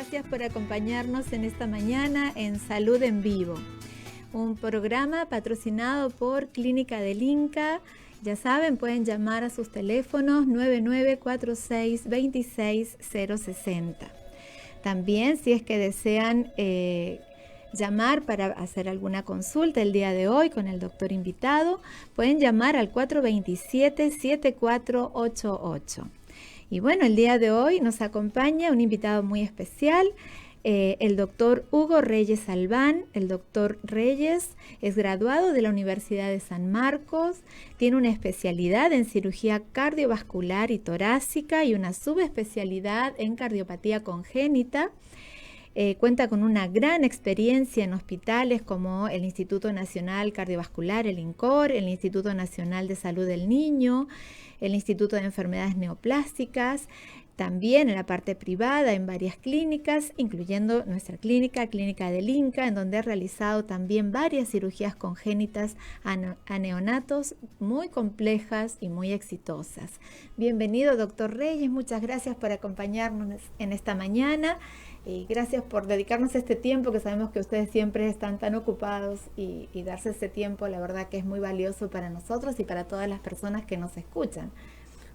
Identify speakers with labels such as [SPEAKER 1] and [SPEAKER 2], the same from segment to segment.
[SPEAKER 1] gracias por acompañarnos en esta mañana en Salud en Vivo, un programa patrocinado por Clínica del Inca. Ya saben, pueden llamar a sus teléfonos 9946-26060. También, si es que desean llamar para hacer alguna consulta el día de hoy con el doctor invitado, pueden llamar al 427-7488. Y bueno, el día de hoy nos acompaña un invitado muy especial, el doctor Hugo Reyes Albán. El doctor Reyes es graduado de la Universidad de San Marcos, tiene una especialidad en cirugía cardiovascular y torácica y una subespecialidad en cardiopatía congénita. Cuenta con una gran experiencia en hospitales como el Instituto Nacional Cardiovascular, el INCOR, el Instituto Nacional de Salud del Niño, el Instituto de Enfermedades Neoplásticas, también en la parte privada en varias clínicas, incluyendo nuestra clínica, Clínica del Inca, en donde ha realizado también varias cirugías congénitas a neonatos muy complejas y muy exitosas. Bienvenido, doctor Reyes, muchas gracias por acompañarnos en esta mañana. Y gracias por dedicarnos este tiempo, que sabemos que ustedes siempre están tan ocupados y darse ese tiempo, la verdad que es muy valioso para nosotros y para todas las personas que nos escuchan.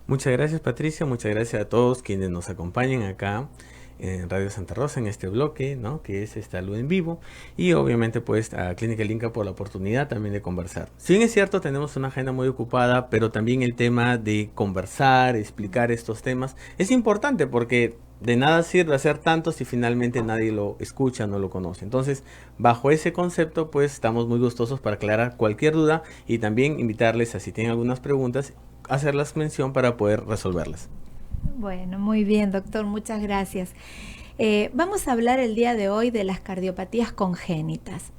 [SPEAKER 2] Muchas gracias, Patricia, muchas gracias a todos quienes nos acompañan acá en Radio Santa Rosa en este bloque, ¿no? Que es Salud en Vivo, y obviamente pues a Clínica del Inca por la oportunidad también de conversar. Si bien es cierto, tenemos una agenda muy ocupada, pero también el tema de conversar, explicar estos temas es importante, porque de nada sirve hacer tanto si finalmente nadie lo escucha, no lo conoce. Entonces, bajo ese concepto, pues estamos muy gustosos para aclarar cualquier duda y también invitarles a, si tienen algunas preguntas, hacerlas mención para poder resolverlas.
[SPEAKER 1] Bueno, muy bien, doctor, muchas gracias. Vamos a hablar el día de hoy de las cardiopatías congénitas.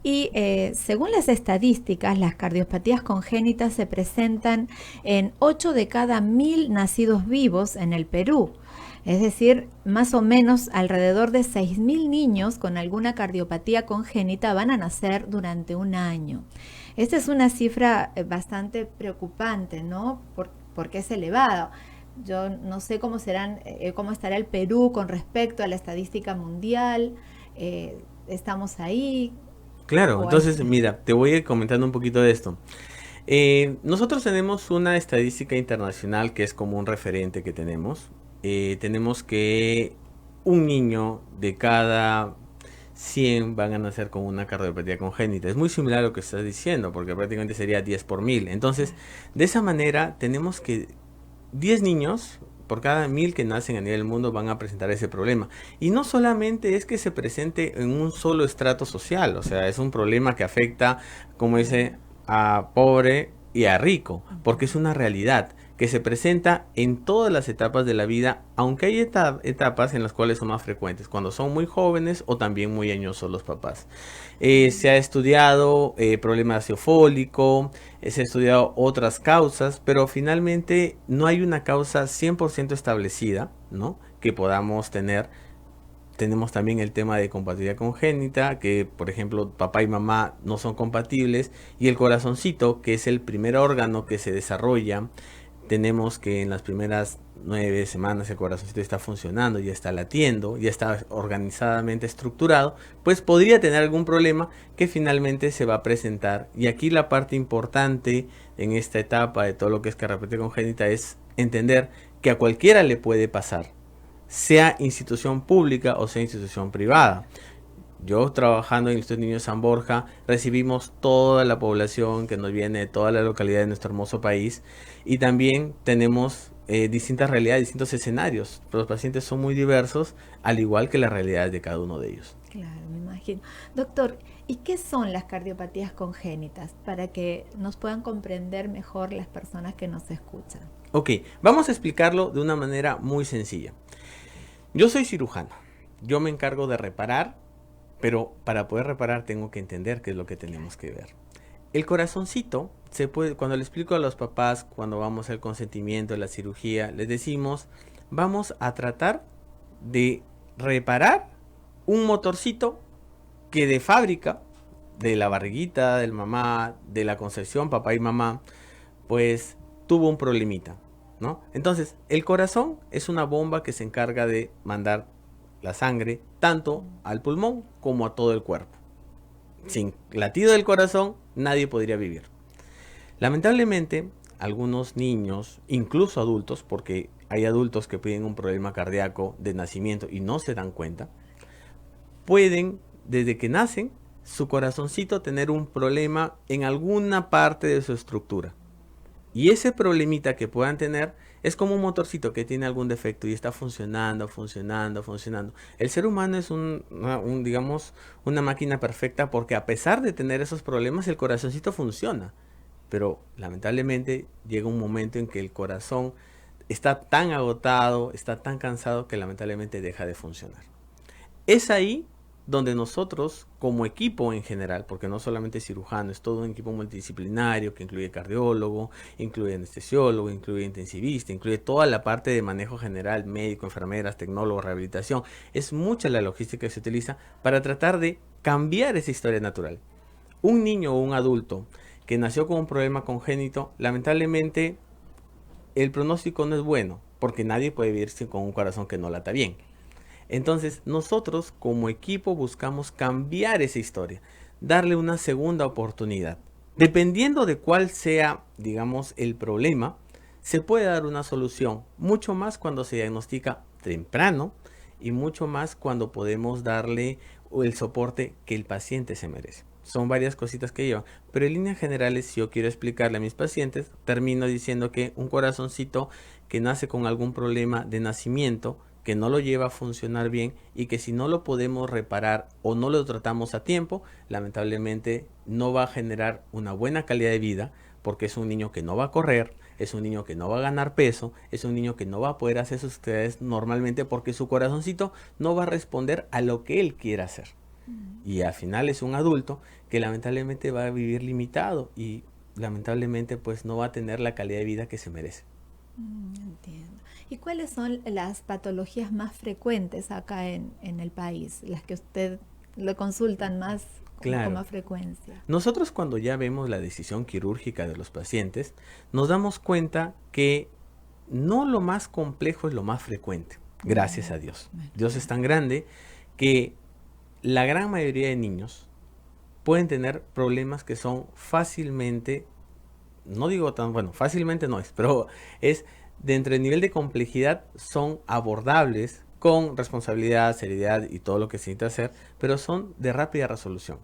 [SPEAKER 1] Y según las estadísticas, las cardiopatías congénitas se presentan en 8 de cada 1000 nacidos vivos en el Perú. Es decir, más o menos alrededor de 6000 niños con alguna cardiopatía congénita van a nacer durante un año. Esta es una cifra bastante preocupante, ¿no? Porque es elevada. Yo no sé cómo estará el Perú con respecto a la estadística mundial. ¿Estamos ahí?
[SPEAKER 2] Claro, entonces mira, te voy a ir comentando un poquito de esto. Nosotros tenemos una estadística internacional que es como un referente que tenemos. Tenemos que un niño de cada 100 van a nacer con una cardiopatía congénita. Es muy similar a lo que estás diciendo, porque prácticamente sería 10 por 1000. Entonces, de esa manera, tenemos que 10 niños por cada 1000 que nacen a nivel del mundo van a presentar ese problema. Y no solamente es que se presente en un solo estrato social, o sea, es un problema que afecta, como dice, a pobre y a rico, porque es una realidad que se presenta en todas las etapas de la vida, aunque hay etapas en las cuales son más frecuentes, cuando son muy jóvenes o también muy añosos los papás. Se ha estudiado problema ácido fólico, se ha estudiado otras causas, pero finalmente no hay una causa 100% establecida, ¿no?, que podamos tener. Tenemos también el tema de compatibilidad congénita, que por ejemplo papá y mamá no son compatibles, y el corazoncito, que es el primer órgano que se desarrolla. Tenemos que en las primeras 9 semanas el corazoncito está funcionando, ya está latiendo, ya está organizadamente estructurado, pues podría tener algún problema que finalmente se va a presentar. Y aquí la parte importante en esta etapa de todo lo que es cardiopatía congénita es entender que a cualquiera le puede pasar, sea institución pública o sea institución privada. Yo, trabajando en el Instituto Niño de San Borja, recibimos toda la población que nos viene de toda la localidad de nuestro hermoso país, y también tenemos distintas realidades, distintos escenarios. Los pacientes son muy diversos, al igual que las realidades de cada uno de ellos.
[SPEAKER 1] Claro, me imagino. Doctor, ¿y qué son las cardiopatías congénitas para que nos puedan comprender mejor las personas que nos escuchan?
[SPEAKER 2] Ok, vamos a explicarlo de una manera muy sencilla. Yo soy cirujano, yo me encargo de reparar, pero para poder reparar tengo que entender qué es lo que tenemos que ver. El corazoncito se puede, cuando le explico a los papás, cuando vamos al consentimiento de la cirugía, les decimos, vamos a tratar de reparar un motorcito que de fábrica, de la barriguita del mamá, de la concepción papá y mamá, pues tuvo un problemita, ¿no? Entonces, el corazón es una bomba que se encarga de mandar la sangre tanto al pulmón como a todo el cuerpo. Sin latido del corazón, nadie podría vivir. Lamentablemente, algunos niños, incluso adultos, porque hay adultos que tienen un problema cardíaco de nacimiento y no se dan cuenta, pueden, desde que nacen, su corazoncito tener un problema en alguna parte de su estructura. Y ese problemita que puedan tener es como un motorcito que tiene algún defecto y está funcionando, funcionando, funcionando. El ser humano es digamos, una máquina perfecta porque a pesar de tener esos problemas, el corazoncito funciona. Pero lamentablemente llega un momento en que el corazón está tan agotado, está tan cansado que lamentablemente deja de funcionar. Es ahí donde nosotros, como equipo en general, porque no solamente cirujano, es todo un equipo multidisciplinario que incluye cardiólogo, incluye anestesiólogo, incluye intensivista, incluye toda la parte de manejo general, médico, enfermeras, tecnólogos, rehabilitación. Es mucha la logística que se utiliza para tratar de cambiar esa historia natural. Un niño o un adulto que nació con un problema congénito, lamentablemente el pronóstico no es bueno, porque nadie puede vivir con un corazón que no lata bien. Entonces, nosotros como equipo buscamos cambiar esa historia, darle una segunda oportunidad. Dependiendo de cuál sea, digamos, el problema, se puede dar una solución, mucho más cuando se diagnostica temprano y mucho más cuando podemos darle el soporte que el paciente se merece. Son varias cositas que llevan, pero en líneas generales, si yo quiero explicarle a mis pacientes, termino diciendo que un corazoncito que nace con algún problema de nacimiento, que no lo lleva a funcionar bien y que si no lo podemos reparar o no lo tratamos a tiempo, lamentablemente no va a generar una buena calidad de vida, porque es un niño que no va a correr, es un niño que no va a ganar peso, es un niño que no va a poder hacer sus actividades normalmente porque su corazoncito no va a responder a lo que él quiera hacer. Y al final es un adulto que lamentablemente va a vivir limitado y lamentablemente pues no va a tener la calidad de vida que se merece.
[SPEAKER 1] Entiendo. ¿Y cuáles son las patologías más frecuentes acá en el país? Las que usted lo consultan más con
[SPEAKER 2] Claro.
[SPEAKER 1] más frecuencia.
[SPEAKER 2] Nosotros cuando ya vemos la decisión quirúrgica de los pacientes, nos damos cuenta que no lo más complejo es lo más frecuente, gracias a Dios. Dios es tan grande que la gran mayoría de niños pueden tener problemas que son fácilmente, no digo tan, bueno, fácilmente no es, pero es dentro del nivel de complejidad son abordables con responsabilidad, seriedad y todo lo que se necesita hacer, pero son de rápida resolución.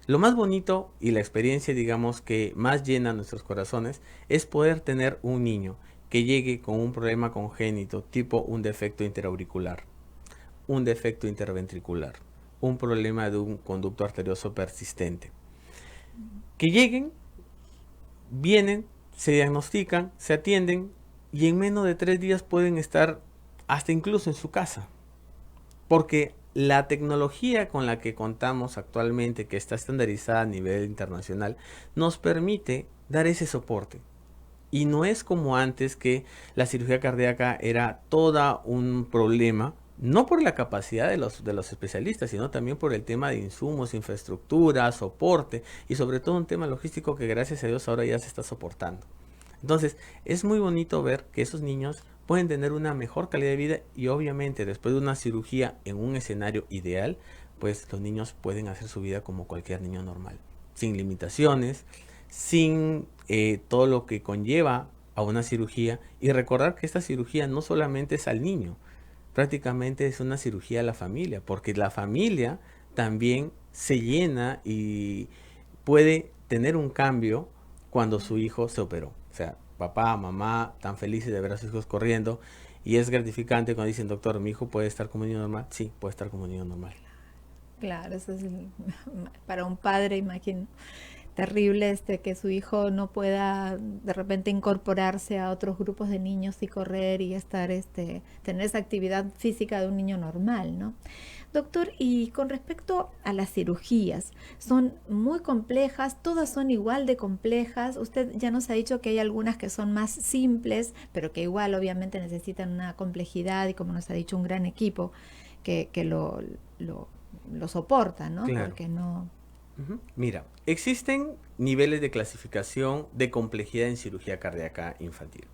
[SPEAKER 2] Lo más bonito y la experiencia, digamos, que más llena nuestros corazones es poder tener un niño que llegue con un problema congénito, tipo un defecto interauricular, un defecto interventricular, un problema de un conducto arterioso persistente. Que lleguen, vienen, se diagnostican, se atienden y en menos de 3 días pueden estar hasta incluso en su casa. Porque la tecnología con la que contamos actualmente, que está estandarizada a nivel internacional, nos permite dar ese soporte. Y no es como antes que la cirugía cardíaca era todo un problema, no por la capacidad de los especialistas, sino también por el tema de insumos, infraestructura, soporte y sobre todo un tema logístico que gracias a Dios ahora ya se está soportando. Entonces, es muy bonito ver que esos niños pueden tener una mejor calidad de vida y obviamente después de una cirugía en un escenario ideal, pues los niños pueden hacer su vida como cualquier niño normal, sin limitaciones, sin todo lo que conlleva a una cirugía y recordar que esta cirugía no solamente es al niño, prácticamente es una cirugía a la familia, porque la familia también se llena y puede tener un cambio cuando su hijo se operó. O sea, papá, mamá, tan felices de ver a sus hijos corriendo y es gratificante cuando dicen, doctor, mi hijo puede estar como niño normal. Sí, puede estar como niño normal.
[SPEAKER 1] Claro, eso es para un padre, imagino, terrible que su hijo no pueda de repente incorporarse a otros grupos de niños y correr y estar tener esa actividad física de un niño normal, ¿no? Doctor, y con respecto a las cirugías, son muy complejas, todas son igual de complejas. Usted ya nos ha dicho que hay algunas que son más simples, pero que igual obviamente necesitan una complejidad y como nos ha dicho un gran equipo que lo soporta, ¿no?
[SPEAKER 2] Claro.
[SPEAKER 1] Porque no...
[SPEAKER 2] Mira, existen niveles de clasificación de complejidad en cirugía cardíaca infantil.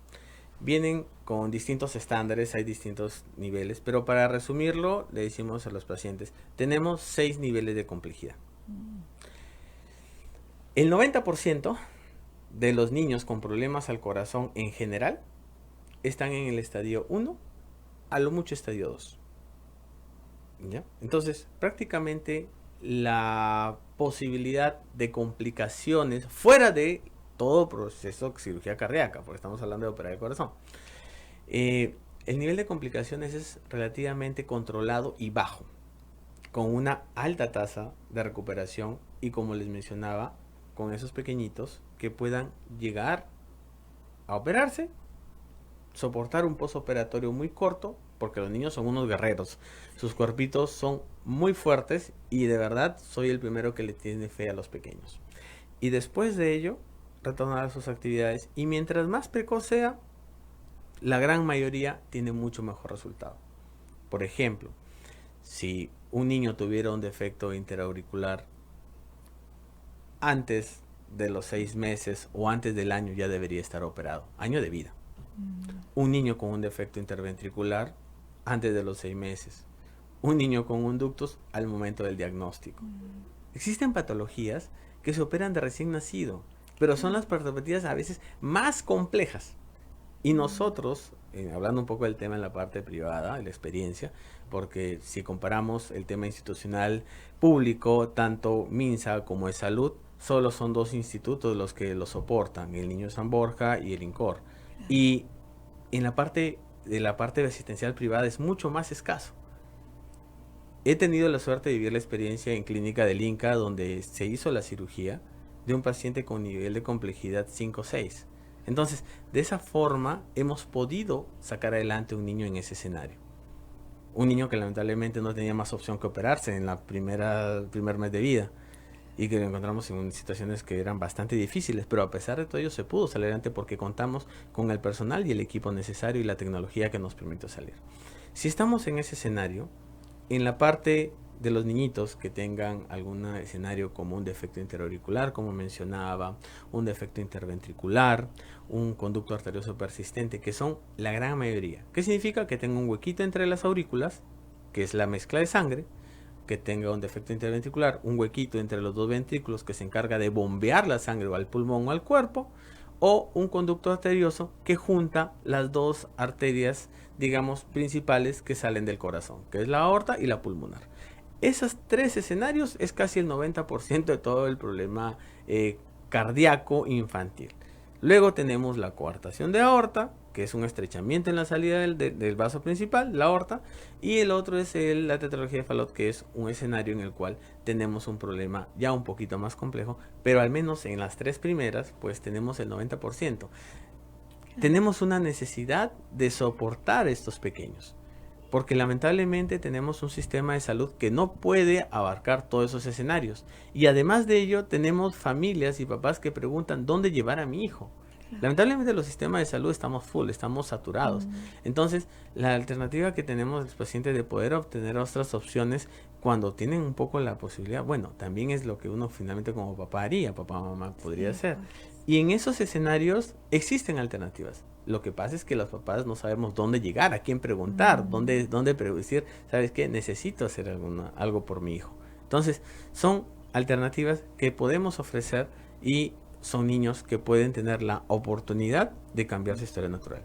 [SPEAKER 2] Vienen con distintos estándares, hay distintos niveles, pero para resumirlo, le decimos a los pacientes, tenemos 6 niveles de complejidad. El 90% de los niños con problemas al corazón en general están en el estadio 1, a lo mucho estadio 2. ¿Ya? Entonces, prácticamente la posibilidad de complicaciones fuera de todo proceso de cirugía cardíaca, porque estamos hablando de operar el corazón, el nivel de complicaciones es relativamente controlado y bajo, con una alta tasa de recuperación y, como les mencionaba, con esos pequeñitos que puedan llegar a operarse, soportar un postoperatorio muy corto, porque los niños son unos guerreros, sus cuerpitos son muy fuertes y de verdad soy el primero que le tiene fe a los pequeños. Y después de ello, retornar a sus actividades, y mientras más precoz sea, la gran mayoría tiene mucho mejor resultado. Por ejemplo, si un niño tuviera un defecto interauricular antes de los 6 meses o antes del año, ya debería estar operado, año de vida. Un niño con un defecto interventricular antes de los 6 meses. Un niño con un ductus al momento del diagnóstico. Existen patologías que se operan de recién nacido, pero son las patologías a veces más complejas. Y nosotros, hablando un poco del tema en la parte privada, de la experiencia, porque si comparamos el tema institucional público, tanto MINSA como de salud, solo son 2 institutos los que lo soportan, el Niño San Borja y el INCOR. Y en la parte asistencial privada es mucho más escaso. He tenido la suerte de vivir la experiencia en clínica del INCA, donde se hizo la cirugía de un paciente con nivel de complejidad 5-6. Entonces, de esa forma hemos podido sacar adelante un niño en ese escenario. Un niño que lamentablemente no tenía más opción que operarse en el primer mes de vida, y que lo encontramos en situaciones que eran bastante difíciles, pero a pesar de todo ello se pudo salir adelante porque contamos con el personal y el equipo necesario y la tecnología que nos permitió salir. Si estamos en ese escenario, en la parte de los niñitos que tengan algún escenario como un defecto interauricular, como mencionaba, un defecto interventricular, un conducto arterioso persistente, que son la gran mayoría. ¿Qué significa? Que tenga un huequito entre las aurículas, que es la mezcla de sangre, que tenga un defecto interventricular, un huequito entre los 2 ventrículos que se encarga de bombear la sangre o al pulmón o al cuerpo, o un conducto arterioso que junta las 2 arterias, digamos, principales que salen del corazón, que es la aorta y la pulmonar. Esos 3 escenarios es casi el 90% de todo el problema cardíaco infantil. Luego tenemos la coartación de aorta, que es un estrechamiento en la salida del vaso principal, la aorta, y el otro es la tetralogía de Fallot, que es un escenario en el cual tenemos un problema ya un poquito más complejo, pero al menos en las 3 primeras, pues tenemos el 90%. Tenemos una necesidad de soportar estos pequeños, porque lamentablemente tenemos un sistema de salud que no puede abarcar todos esos escenarios. Y además de ello, tenemos familias y papás que preguntan dónde llevar a mi hijo. Lamentablemente los sistemas de salud estamos full, estamos saturados. Entonces, la alternativa que tenemos los pacientes de poder obtener otras opciones cuando tienen un poco la posibilidad, bueno, también es lo que uno finalmente como papá haría, papá o mamá podría hacer. Y en esos escenarios existen alternativas. Lo que pasa es que los papás no sabemos dónde llegar, a quién preguntar, dónde decir, ¿sabes qué? Necesito hacer algo por mi hijo. Entonces, son alternativas que podemos ofrecer y son niños que pueden tener la oportunidad de cambiar su historia natural.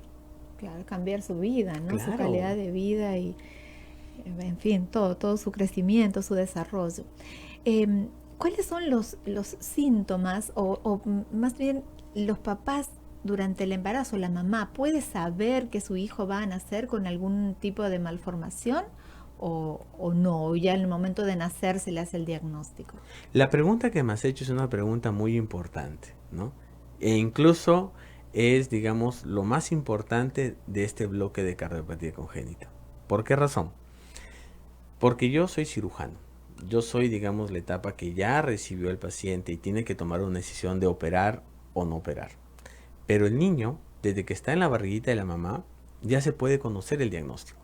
[SPEAKER 1] Claro, cambiar su vida, ¿no?
[SPEAKER 2] Claro.
[SPEAKER 1] Su calidad de vida y, en fin, todo su crecimiento, su desarrollo. ¿Cuáles son los síntomas o más bien los papás durante el embarazo? ¿La mamá puede saber que su hijo va a nacer con algún tipo de malformación o no? ¿O ya en el momento de nacer se le hace el diagnóstico?
[SPEAKER 2] La pregunta que me has hecho es una pregunta muy importante, ¿no? E incluso es, digamos, lo más importante de este bloque de cardiopatía congénita. ¿Por qué razón? Porque yo soy cirujano. Yo soy, digamos, la etapa que ya recibió el paciente y tiene que tomar una decisión de operar o no operar. Pero el niño, desde que está en la barriguita de la mamá, ya se puede conocer el diagnóstico.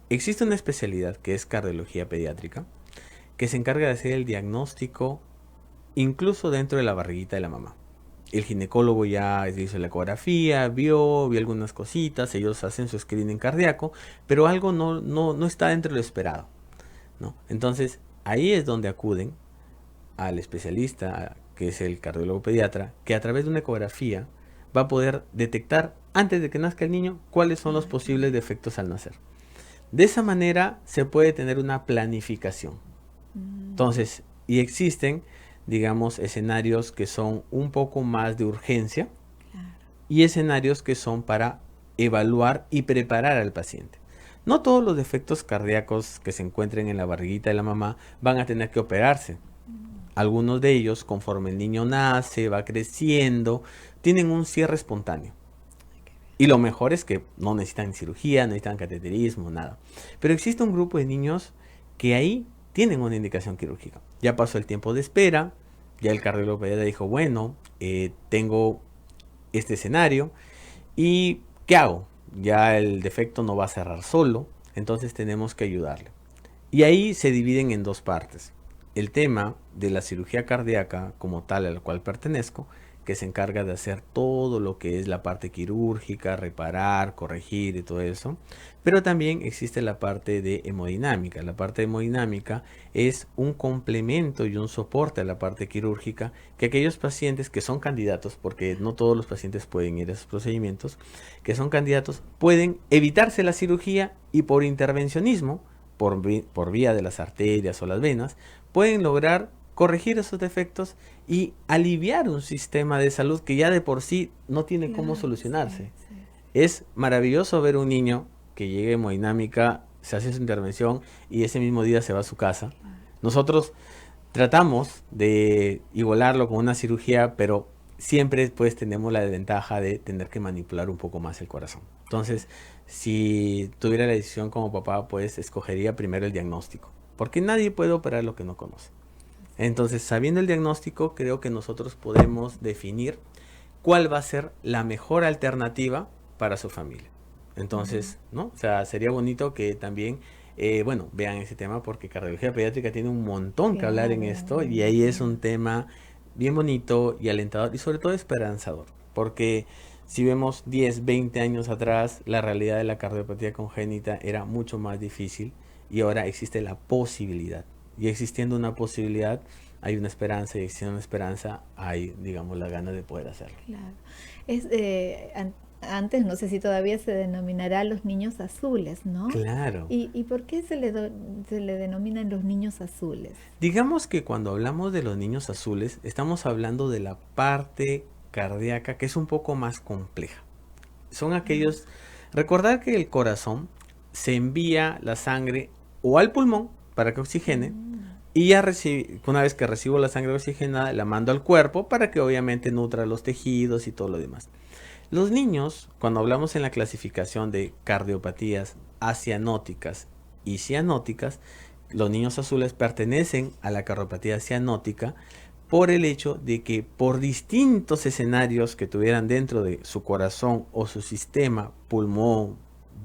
[SPEAKER 2] Existe una especialidad que es cardiología pediátrica, que se encarga de hacer el diagnóstico incluso dentro de la barriguita de la mamá. el ginecólogo ya hizo la ecografía, vio algunas cositas, ellos hacen su screening cardíaco, pero algo no está dentro de lo esperado, ¿no? Entonces, ahí es donde acuden al especialista, que es el cardiólogo pediatra, que a través de una ecografía va a poder detectar antes de que nazca el niño cuáles son los posibles defectos al nacer. De esa manera se puede tener una planificación. Entonces, y existen, digamos, escenarios que son un poco más de urgencia y escenarios que son para evaluar y preparar al paciente. No todos los defectos cardíacos que se encuentren en la barriguita de la mamá van a tener que operarse. Algunos de ellos, conforme el niño nace, va creciendo, tienen un cierre espontáneo. Y lo mejor es que no necesitan cirugía, no necesitan cateterismo, nada. Pero existe un grupo de niños que ahí tienen una indicación quirúrgica. Ya pasó el tiempo de espera, ya el cardiólogo pediatra dijo, bueno, tengo este escenario, ¿y qué hago? Ya el defecto no va a cerrar solo, entonces tenemos que ayudarle. Y ahí se dividen en dos partes. El tema de la cirugía cardíaca como tal a la cual pertenezco, que se encarga de hacer todo lo que es la parte quirúrgica, reparar, corregir y todo eso. Pero también existe la parte de hemodinámica. La parte de hemodinámica es un complemento y un soporte a la parte quirúrgica que aquellos pacientes que son candidatos, porque no todos los pacientes pueden ir a esos procedimientos, que son candidatos, pueden evitarse la cirugía y por intervencionismo, por vía de las arterias o las venas, pueden lograr corregir esos defectos y aliviar un sistema de salud que ya de por sí no tiene cómo solucionarse. Sí. Es maravilloso ver un niño que llegue a hemodinámica, se hace su intervención y ese mismo día se va a su casa. Nosotros tratamos de igualarlo con una cirugía, pero siempre pues tenemos la desventaja de tener que manipular un poco más el corazón. Entonces, si tuviera la decisión como papá, pues escogería primero el diagnóstico, porque nadie puede operar lo que no conoce. Entonces, sabiendo el diagnóstico, creo que nosotros podemos definir cuál va a ser la mejor alternativa para su familia. Entonces, ¿no? O sea, sería bonito que también, bueno, vean ese tema porque cardiología pediátrica tiene un montón que hablar en esto y ahí es un tema bien bonito y alentador y sobre todo esperanzador. Porque si vemos 10, 20 años atrás, la realidad de la cardiopatía congénita era mucho más difícil y ahora existe la posibilidad. Y existiendo una posibilidad, hay una esperanza, y existiendo una esperanza, hay, digamos, la gana de poder hacerlo.
[SPEAKER 1] Claro. Antes, no sé si todavía se denominará los niños azules, ¿no?
[SPEAKER 2] Claro.
[SPEAKER 1] ¿Y por qué se le denominan los niños azules?
[SPEAKER 2] Digamos que cuando hablamos de los niños azules, estamos hablando de la parte cardíaca que es un poco más compleja. Son aquellos... Recordar que el corazón se envía la sangre o al pulmón, para que oxigene, y ya una vez que recibo la sangre oxigenada, la mando al cuerpo para que obviamente nutra los tejidos y todo lo demás. Los niños, cuando hablamos en la clasificación de cardiopatías acianóticas y cianóticas, los niños azules pertenecen a la cardiopatía cianótica por el hecho de que por distintos escenarios que tuvieran dentro de su corazón o su sistema, pulmón,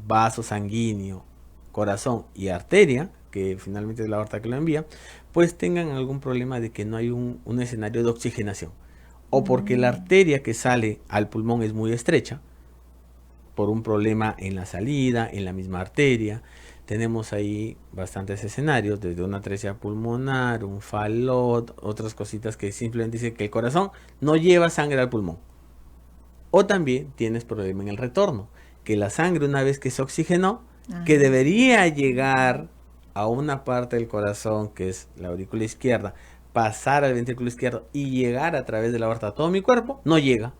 [SPEAKER 2] vaso sanguíneo, corazón y arteria, que finalmente es la aorta que lo envía, pues tengan algún problema de que no hay un escenario de oxigenación. O porque la arteria que sale al pulmón es muy estrecha, por un problema en la salida, en la misma arteria. Tenemos ahí bastantes escenarios, desde una atresia pulmonar, un falot, otras cositas que simplemente dicen que el corazón no lleva sangre al pulmón. O también tienes problema en el retorno, que la sangre una vez que se oxigenó, que debería llegar a una parte del corazón que es la aurícula izquierda, pasar al ventrículo izquierdo y llegar a través de la aorta a todo mi cuerpo, no llega.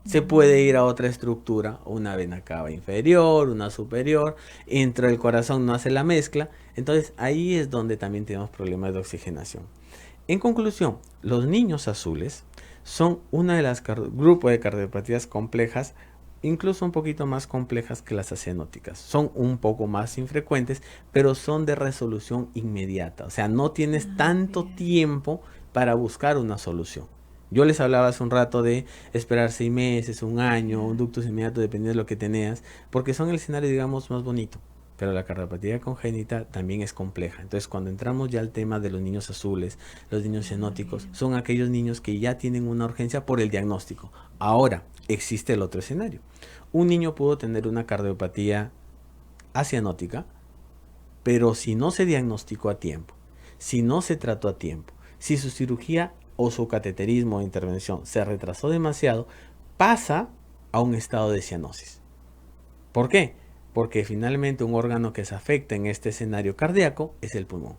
[SPEAKER 2] Se puede ir a otra estructura, una vena cava inferior, una superior, entre el corazón no hace la mezcla, entonces ahí es donde también tenemos problemas de oxigenación. En conclusión, los niños azules son una de las grupos de cardiopatías complejas, incluso un poquito más complejas que las acianóticas. Son un poco más infrecuentes, pero son de resolución inmediata. O sea, no tienes tanto tiempo para buscar una solución. Yo les hablaba hace un rato de esperar 6 meses, un año, un ductus inmediato, dependiendo de lo que tenías, porque son el escenario, digamos, más bonito. pero la cardiopatía congénita también es compleja. Entonces, cuando entramos ya al tema de los niños azules, los niños cianóticos, son aquellos niños que ya tienen una urgencia por el diagnóstico. Ahora, existe el otro escenario. Un niño pudo tener una cardiopatía acianótica, pero si no se diagnosticó a tiempo, si no se trató a tiempo, si su cirugía o su cateterismo o intervención se retrasó demasiado, pasa a un estado de cianosis. ¿Por qué? Porque finalmente un órgano que se afecta en este escenario cardíaco es el pulmón.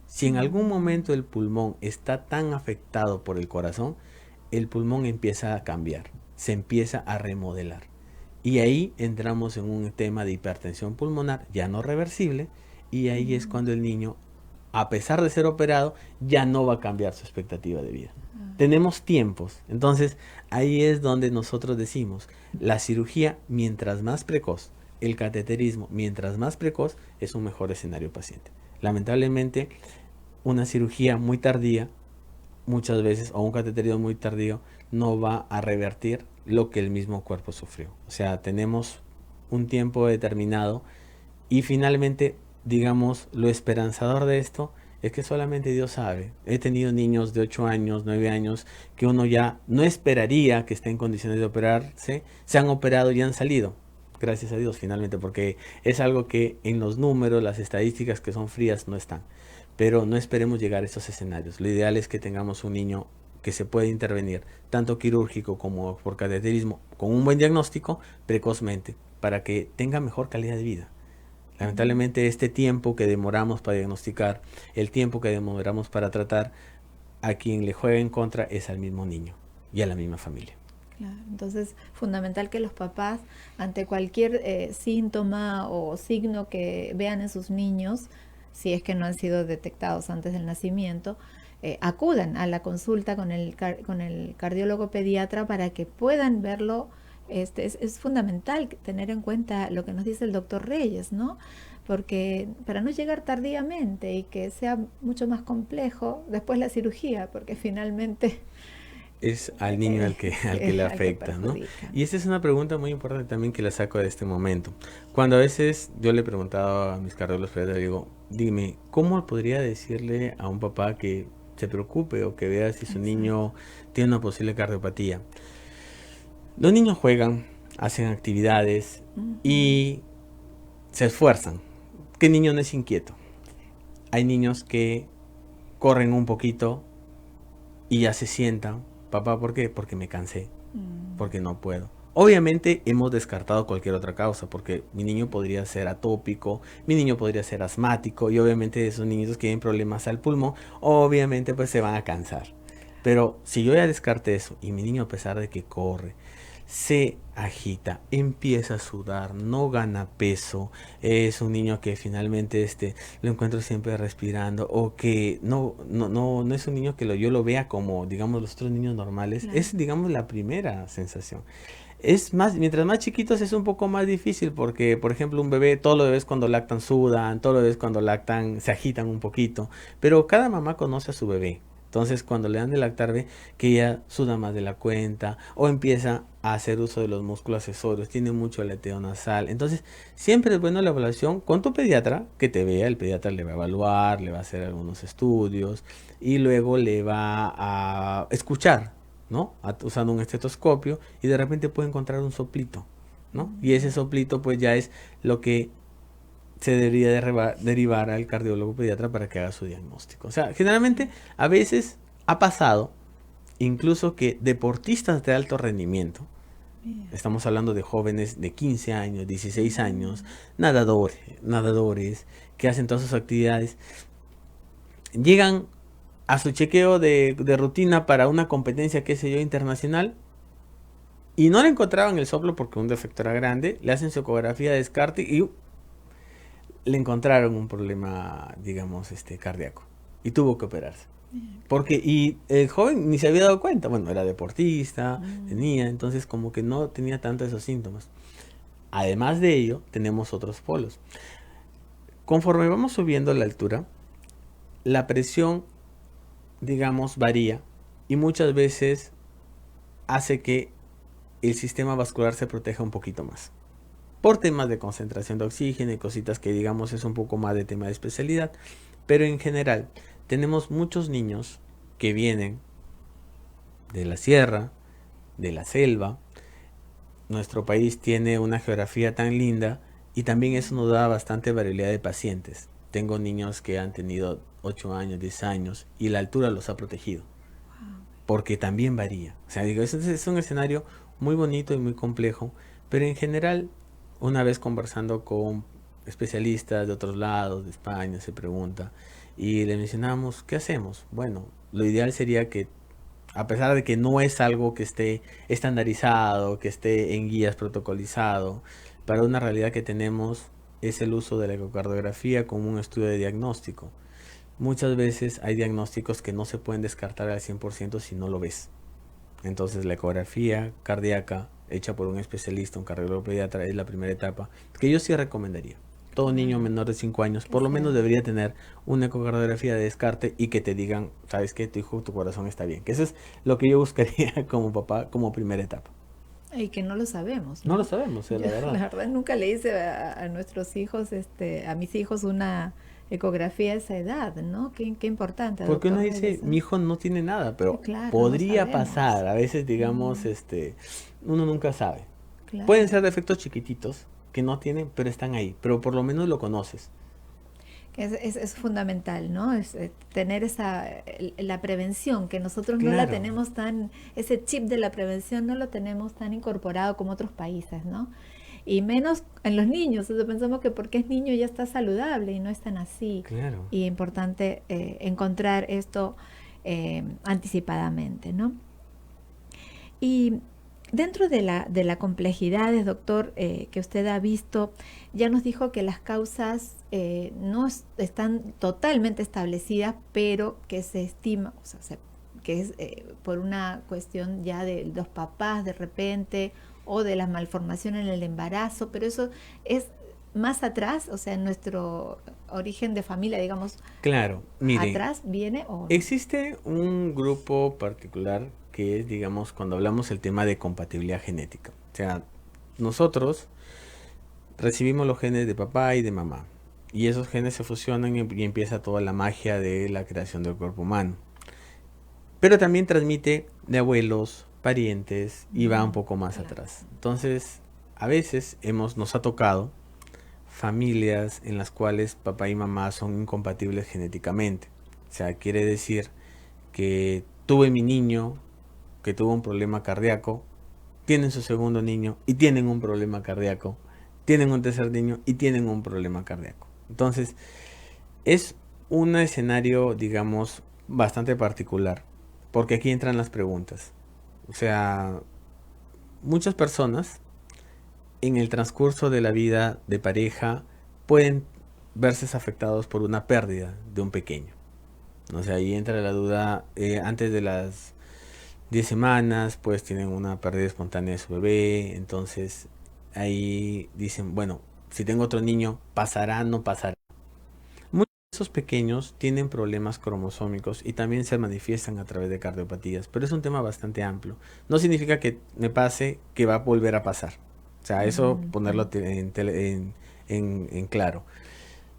[SPEAKER 2] Si en algún momento el pulmón está tan afectado por el corazón, el pulmón empieza a cambiar, se empieza a remodelar. Y ahí entramos en un tema de hipertensión pulmonar ya no reversible, y ahí es cuando el niño, a pesar de ser operado, ya no va a cambiar su expectativa de vida. Tenemos tiempos, entonces ahí es donde nosotros decimos, la cirugía mientras más precoz, el cateterismo mientras más precoz, es un mejor escenario paciente. Lamentablemente, una cirugía muy tardía, muchas veces, o un cateterismo muy tardío, no va a revertir lo que el mismo cuerpo sufrió. O sea, tenemos un tiempo determinado y finalmente, digamos, lo esperanzador de esto es que solamente Dios sabe. He tenido niños de 8 años, 9 años, que uno ya no esperaría que estén en condiciones de operarse, se han operado y han salido. Gracias a Dios, finalmente, porque es algo que en los números, las estadísticas que son frías no están. Pero no esperemos llegar a esos escenarios. Lo ideal es que tengamos un niño que se puede intervenir, tanto quirúrgico como por cateterismo, con un buen diagnóstico, precozmente, para que tenga mejor calidad de vida. Lamentablemente este tiempo que demoramos para diagnosticar, el tiempo que demoramos para tratar, a quien le juega en contra es al mismo niño y a la misma familia.
[SPEAKER 1] Claro, entonces fundamental que los papás ante cualquier síntoma o signo que vean en sus niños, si es que no han sido detectados antes del nacimiento, acudan a la consulta con el cardiólogo pediatra para que puedan verlo. Es fundamental tener en cuenta lo que nos dice el doctor Reyes, ¿no? Porque para no llegar tardíamente y que sea mucho más complejo después la cirugía, porque finalmente
[SPEAKER 2] es al niño al que le afecta, ¿no? Y esta es una pregunta muy importante también que la saco de este momento. Cuando a veces yo le he preguntado a mis cardiólogos pediatras, digo, dime, ¿cómo podría decirle a un papá que se preocupe o que vea si su niño tiene una posible cardiopatía? Los niños juegan, hacen actividades y se esfuerzan. ¿Qué niño no es inquieto? Hay niños que corren un poquito y ya se sientan. Papá, ¿por qué? Porque me cansé, porque no puedo. Obviamente hemos descartado cualquier otra causa, porque mi niño podría ser atópico, mi niño podría ser asmático, y obviamente esos niños que tienen problemas al pulmón, obviamente pues se van a cansar. Pero si yo ya descarté eso, y mi niño a pesar de que corre, se agita, empieza a sudar, no gana peso, es un niño que finalmente lo encuentro siempre respirando, o que no es un niño que yo lo vea como, digamos, los otros niños normales, claro. Es, digamos, la primera sensación. Es más, mientras más chiquitos es un poco más difícil porque, por ejemplo, un bebé, todos los bebés cuando lactan sudan, todos los bebés cuando lactan se agitan un poquito, pero cada mamá conoce a su bebé. Entonces, cuando le dan de lactar, ve que ella suda más de la cuenta o empieza a hacer uso de los músculos accesorios, tiene mucho aleteo nasal. Entonces, siempre es bueno la evaluación con tu pediatra, que te vea, el pediatra le va a evaluar, le va a hacer algunos estudios y luego le va a escuchar, ¿no? Usando un estetoscopio y de repente puede encontrar un soplito, ¿no? Y ese soplito pues ya es lo que se debería derivar al cardiólogo pediatra para que haga su diagnóstico. O sea, generalmente a veces ha pasado incluso que deportistas de alto rendimiento, estamos hablando de jóvenes de 15 años, 16 años, nadadores que hacen todas sus actividades, llegan a su chequeo de rutina para una competencia, qué sé yo, internacional, y no le encontraban el soplo porque un defecto era grande, le hacen su ecografía de descarte y le encontraron un problema, digamos, cardíaco y tuvo que operarse. Y el joven ni se había dado cuenta, bueno, era deportista, tenía, entonces como que no tenía tantos esos síntomas. Además de ello, tenemos otros polos. Conforme vamos subiendo la altura, la presión, digamos, varía y muchas veces hace que el sistema vascular se proteja un poquito más. por temas de concentración de oxígeno y cositas que digamos es un poco más de tema de especialidad. Pero en general tenemos muchos niños que vienen de la sierra, de la selva. Nuestro país tiene una geografía tan linda y también eso nos da bastante variedad de pacientes. Tengo niños que han tenido 8 años, 10 años y la altura los ha protegido, porque también varía. O sea, digo, es un escenario muy bonito y muy complejo, pero en general, una vez conversando con especialistas de otros lados, de España, se pregunta, y le mencionamos, ¿qué hacemos? Bueno, lo ideal sería que, a pesar de que no es algo que esté estandarizado, que esté en guías protocolizado, para una realidad que tenemos es el uso de la ecocardiografía como un estudio de diagnóstico. Muchas veces hay diagnósticos que no se pueden descartar al 100% si no lo ves. Entonces la ecografía cardíaca hecha por un especialista, un cardiólogo pediatra, es la primera etapa que yo sí recomendaría. Todo niño menor de 5 años por lo menos debería tener una ecocardiografía de descarte y que te digan, ¿sabes qué? Tu hijo, tu corazón está bien. Que eso es lo que yo buscaría como papá, como primera etapa.
[SPEAKER 1] Y que no lo sabemos,
[SPEAKER 2] No
[SPEAKER 1] ¿no?
[SPEAKER 2] lo sabemos, la verdad.
[SPEAKER 1] La verdad nunca le hice a nuestros hijos, a mis hijos una ecografía a esa edad, ¿no? Qué importante,
[SPEAKER 2] Porque uno
[SPEAKER 1] doctor
[SPEAKER 2] dice,
[SPEAKER 1] Reyes, ¿eh?
[SPEAKER 2] mi hijo no tiene nada, pero
[SPEAKER 1] Claro, no
[SPEAKER 2] podría
[SPEAKER 1] sabemos.
[SPEAKER 2] pasar. A veces, digamos, uno nunca sabe.
[SPEAKER 1] Claro.
[SPEAKER 2] Pueden ser defectos chiquititos que no tienen, pero están ahí. Pero por lo menos lo conoces.
[SPEAKER 1] Es fundamental, ¿no? Tener la prevención, que nosotros no la
[SPEAKER 2] Claro.
[SPEAKER 1] tenemos ese chip de la prevención no lo tenemos tan incorporado como otros países, ¿no? Y menos en los niños. Entonces pensamos que porque es niño ya está saludable y no es tan así.
[SPEAKER 2] Claro.
[SPEAKER 1] Y es importante encontrar esto anticipadamente, ¿no? Y dentro de la complejidades, doctor, que usted ha visto, ya nos dijo que las causas no están totalmente establecidas, pero que se estima, o sea, que es por una cuestión ya de los papás de repente o de la malformación en el embarazo, pero eso es más atrás, o sea, en nuestro origen de familia, digamos,
[SPEAKER 2] Claro, miren,
[SPEAKER 1] atrás viene o no.
[SPEAKER 2] existe un grupo particular que es, digamos, cuando hablamos el tema de compatibilidad genética. O sea, nosotros recibimos los genes de papá y de mamá. Y esos genes se fusionan y empieza toda la magia de la creación del cuerpo humano. Pero también transmite de abuelos, parientes y va un poco más
[SPEAKER 1] Claro.
[SPEAKER 2] atrás. Entonces, a veces nos ha tocado familias en las cuales papá y mamá son incompatibles genéticamente. O sea, quiere decir que tuve mi niño que tuvo un problema cardíaco, tienen su segundo niño y tienen un problema cardíaco, tienen un tercer niño y tienen un problema cardíaco. Entonces, es un escenario, digamos, bastante particular, porque aquí entran las preguntas. O sea, muchas personas en el transcurso de la vida de pareja pueden verse afectados por una pérdida de un pequeño. O sea, ahí entra la duda, antes de las 10 semanas, pues tienen una pérdida espontánea de su bebé, entonces ahí dicen, bueno, si tengo otro niño, ¿pasará, no pasará? Muchos de esos pequeños tienen problemas cromosómicos y también se manifiestan a través de cardiopatías, pero es un tema bastante amplio. No significa que me pase que va a volver a pasar. O sea, eso ponerlo en claro.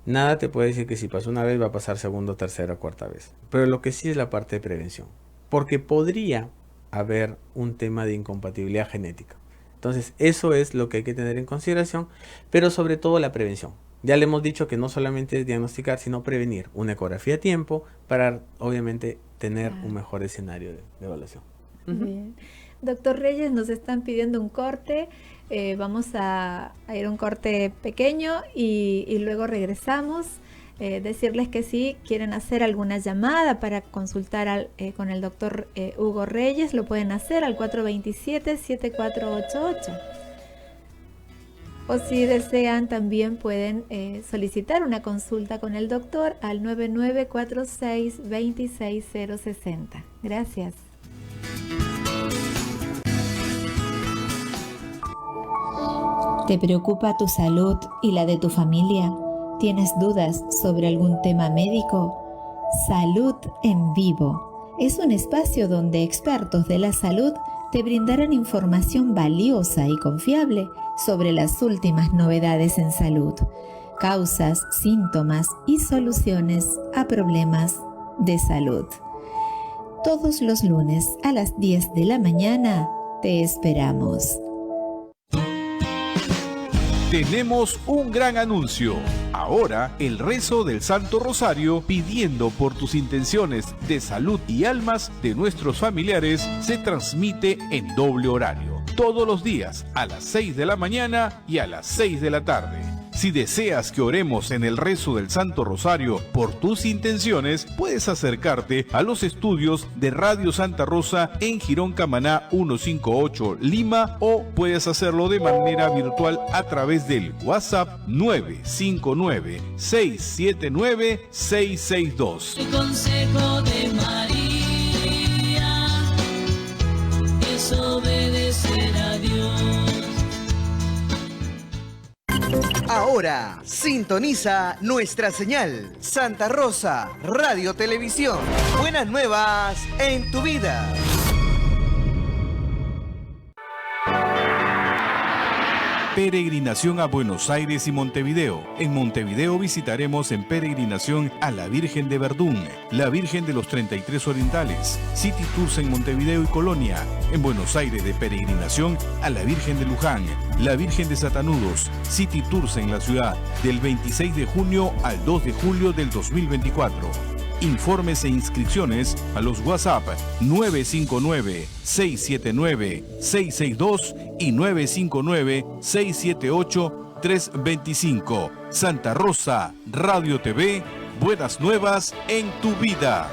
[SPEAKER 2] Nada te puede decir que si pasó una vez va a pasar segunda, tercera, cuarta vez. Pero lo que sí es la parte de prevención. Porque podría haber un tema de incompatibilidad genética. Entonces, eso es lo que hay que tener en consideración, pero sobre todo la prevención. Ya le hemos dicho que no solamente es diagnosticar, sino prevenir una ecografía a tiempo para, obviamente, tener un mejor escenario de evaluación.
[SPEAKER 1] Bien. Doctor Reyes, nos están pidiendo un corte. Vamos a ir a un corte pequeño y luego regresamos. Decirles que si quieren hacer alguna llamada para consultar con el doctor Hugo Reyes, lo pueden hacer al 427-7488. O si desean, también pueden solicitar una consulta con el doctor al 9946-26060. Gracias. ¿Te preocupa tu salud y la de tu familia? ¿Tienes dudas sobre algún tema médico? Salud en Vivo es un espacio donde expertos de la salud te brindarán información valiosa y confiable sobre las últimas novedades en salud, causas, síntomas y soluciones a problemas de salud. Todos los lunes a las 10 de la mañana te esperamos.
[SPEAKER 3] Tenemos un gran anuncio. Ahora, el rezo del Santo Rosario, pidiendo por tus intenciones de salud y almas de nuestros familiares, se transmite en doble horario, todos los días a las 6 de la mañana y a las 6 de la tarde. Si deseas que oremos en el rezo del Santo Rosario por tus intenciones, puedes acercarte a los estudios de Radio Santa Rosa en Girón Camaná 158 Lima, o puedes hacerlo de manera virtual a través del WhatsApp 959-679-662.
[SPEAKER 4] El consejo de María es obedecer a Dios.
[SPEAKER 5] Ahora, sintoniza nuestra señal. Santa Rosa, Radio Televisión. Buenas nuevas en tu vida.
[SPEAKER 3] Peregrinación a Buenos Aires y Montevideo. En Montevideo visitaremos en peregrinación a la Virgen de Verdún, la Virgen de los 33 Orientales, City Tours en Montevideo y Colonia. En Buenos Aires de peregrinación a la Virgen de Luján, la Virgen de Satanudos, City Tours en la ciudad, del 26 de junio al 2 de julio del 2024. Informes e inscripciones a los WhatsApp 959-679-662 y 959-678-325. Santa Rosa, Radio TV, buenas nuevas en tu vida.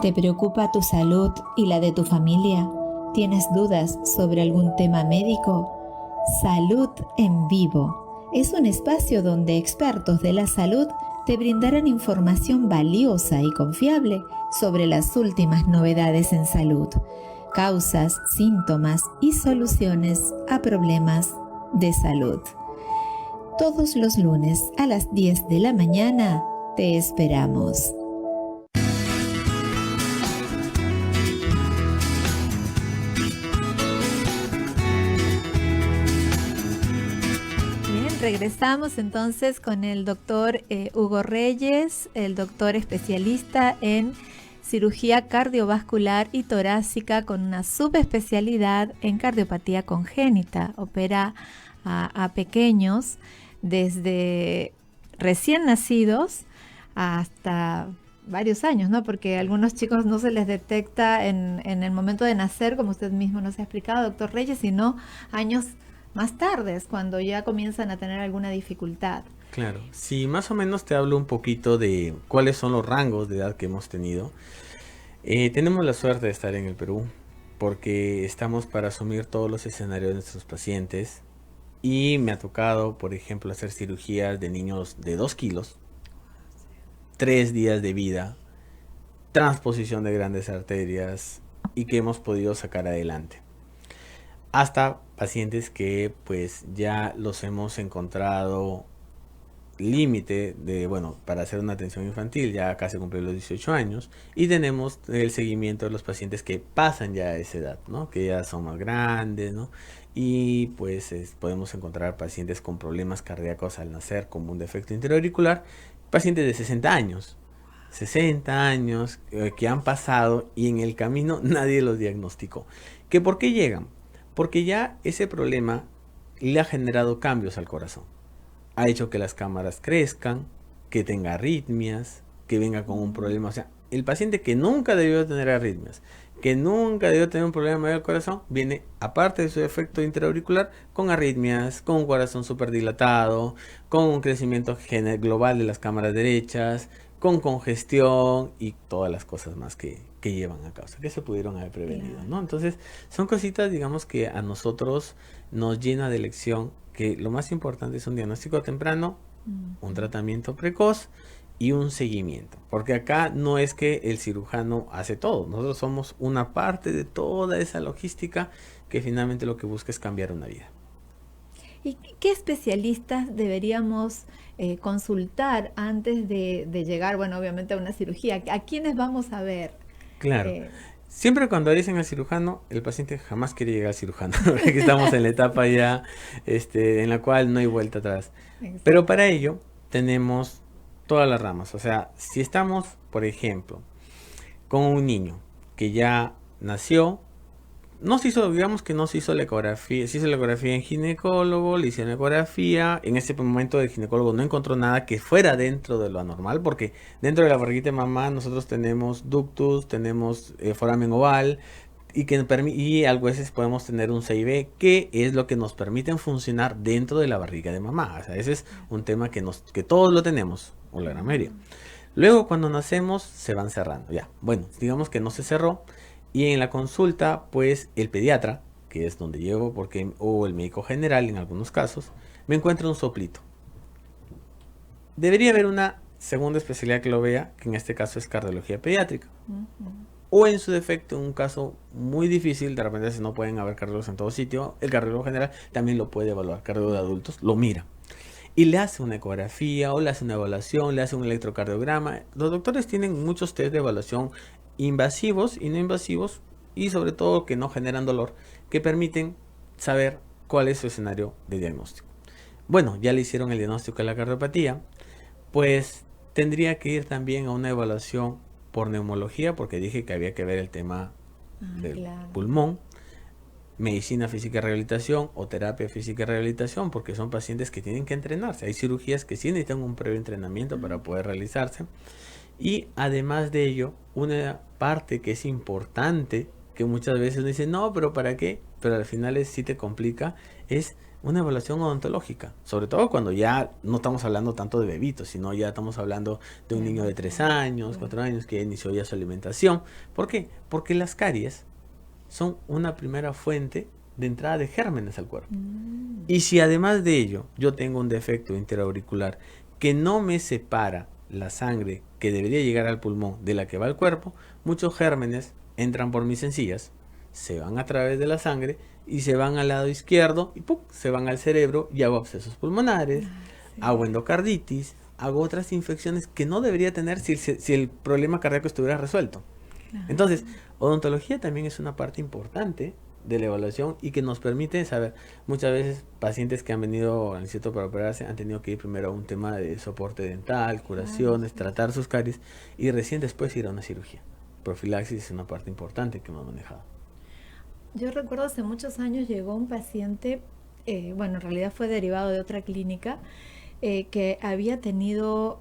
[SPEAKER 1] ¿Te preocupa tu salud y la de tu familia? ¿Tienes dudas sobre algún tema médico? Salud en Vivo es un espacio donde expertos de la salud te brindarán información valiosa y confiable sobre las últimas novedades en salud, causas, síntomas y soluciones a problemas de salud. Todos los lunes a las 10 de la mañana te esperamos. Regresamos entonces con el doctor Hugo Reyes, el doctor especialista en cirugía cardiovascular y torácica con una subespecialidad en cardiopatía congénita. Opera a pequeños desde recién nacidos hasta varios años, ¿no? Porque a algunos chicos no se les detecta en el momento de nacer, como usted mismo nos ha explicado, doctor Reyes, sino años más tarde es cuando ya comienzan a tener alguna dificultad.
[SPEAKER 2] Claro, sí, más o menos te hablo un poquito de cuáles son los rangos de edad que hemos tenido. Tenemos la suerte de estar en el Perú porque estamos para asumir todos los escenarios de nuestros pacientes, y me ha tocado, por ejemplo, hacer cirugías de niños de 2 kilos, 3 días de vida, transposición de grandes arterias, y que hemos podido sacar adelante. Hasta pacientes que pues ya los hemos encontrado límite de, bueno, para hacer una atención infantil, ya casi cumplió los 18 años, y tenemos el seguimiento de los pacientes que pasan ya a esa edad, ¿no? Que ya son más grandes, ¿no? Y pues podemos encontrar pacientes con problemas cardíacos al nacer, como un defecto intra-auricular, pacientes de 60 años que han pasado y en el camino nadie los diagnosticó. ¿Que por qué llegan? Porque ya ese problema le ha generado cambios al corazón. Ha hecho que las cámaras crezcan, que tenga arritmias, que venga con un problema. O sea, el paciente que nunca debió tener arritmias, que nunca debió tener un problema del corazón, viene, aparte de su efecto intraauricular, con arritmias, con un corazón súper dilatado, con un crecimiento global de las cámaras derechas, con congestión y todas las cosas más que llevan a causa, que se pudieron haber prevenido, ¿no? Entonces, son cositas, digamos, que a nosotros nos llena de lección, que lo más importante es un diagnóstico temprano, un tratamiento precoz y un seguimiento. Porque acá no es que el cirujano hace todo, nosotros somos una parte de toda esa logística que finalmente lo que busca es cambiar una vida.
[SPEAKER 1] ¿Y qué especialistas deberíamos consultar antes de llegar, bueno, obviamente a una cirugía? ¿A quiénes vamos a ver?
[SPEAKER 2] Claro.
[SPEAKER 1] Eh,
[SPEAKER 2] Siempre cuando dicen al cirujano, el paciente jamás quiere llegar al cirujano, porque estamos en la etapa ya en la cual no hay vuelta atrás. Pero para ello tenemos todas las ramas. O sea, si estamos, por ejemplo, con un niño que ya nació, no se hizo, digamos que no se hizo la ecografía, se hizo la ecografía en ginecólogo, le hicieron ecografía, en ese momento el ginecólogo no encontró nada que fuera dentro de lo anormal, porque dentro de la barriguita de mamá nosotros tenemos ductus, tenemos foramen oval, y a veces podemos tener un CIB, que es lo que nos permiten funcionar dentro de la barriga de mamá. O sea, ese es un tema que todos lo tenemos, o la gran mayoría. Luego cuando nacemos se van cerrando, ya. Bueno, digamos que no se cerró. Y en la consulta, pues el pediatra, que es donde llego, o el médico general en algunos casos, me encuentra un soplito. Debería haber una segunda especialidad que lo vea, que en este caso es cardiología pediátrica. O en su defecto, en un caso muy difícil, de repente si no pueden haber cardiólogos en todo sitio, el cardiólogo general también lo puede evaluar, cardiólogo de adultos, lo mira. Y le hace una ecografía, o le hace una evaluación, le hace un electrocardiograma. Los doctores tienen muchos test de evaluación invasivos y no invasivos, y sobre todo que no generan dolor, que permiten saber cuál es su escenario de diagnóstico. Bueno, ya le hicieron el diagnóstico de la cardiopatía, pues tendría que ir también a una evaluación por neumología, porque dije que había que ver el tema del pulmón, medicina física y rehabilitación o terapia física y rehabilitación, porque son pacientes que tienen que entrenarse. Hay cirugías que sí necesitan un previo entrenamiento para poder realizarse. Y además de ello, una parte que es importante, que muchas veces uno dice, no, pero ¿para qué? Pero al final sí te complica, es una evaluación odontológica. Sobre todo cuando ya no estamos hablando tanto de bebitos, sino ya estamos hablando de un niño de 3 años, 4 años, que ya inició ya su alimentación. ¿Por qué? Porque las caries son una primera fuente de entrada de gérmenes al cuerpo. Y si además de ello yo tengo un defecto interauricular que no me separa la sangre que debería llegar al pulmón de la que va al cuerpo, muchos gérmenes entran por mis encías, se van a través de la sangre y se van al lado izquierdo y ¡pum!, se van al cerebro y hago abscesos pulmonares, hago endocarditis, hago otras infecciones que no debería tener si el problema cardíaco estuviera resuelto. Entonces, odontología también es una parte importante de la evaluación y que nos permite saber. Muchas veces pacientes que han venido al instituto para operarse han tenido que ir primero a un tema de soporte dental, curaciones, tratar sus caries y recién después ir a una cirugía. Profilaxis es una parte importante que hemos manejado.
[SPEAKER 1] Yo recuerdo hace muchos años llegó un paciente, bueno, en realidad fue derivado de otra clínica, que había tenido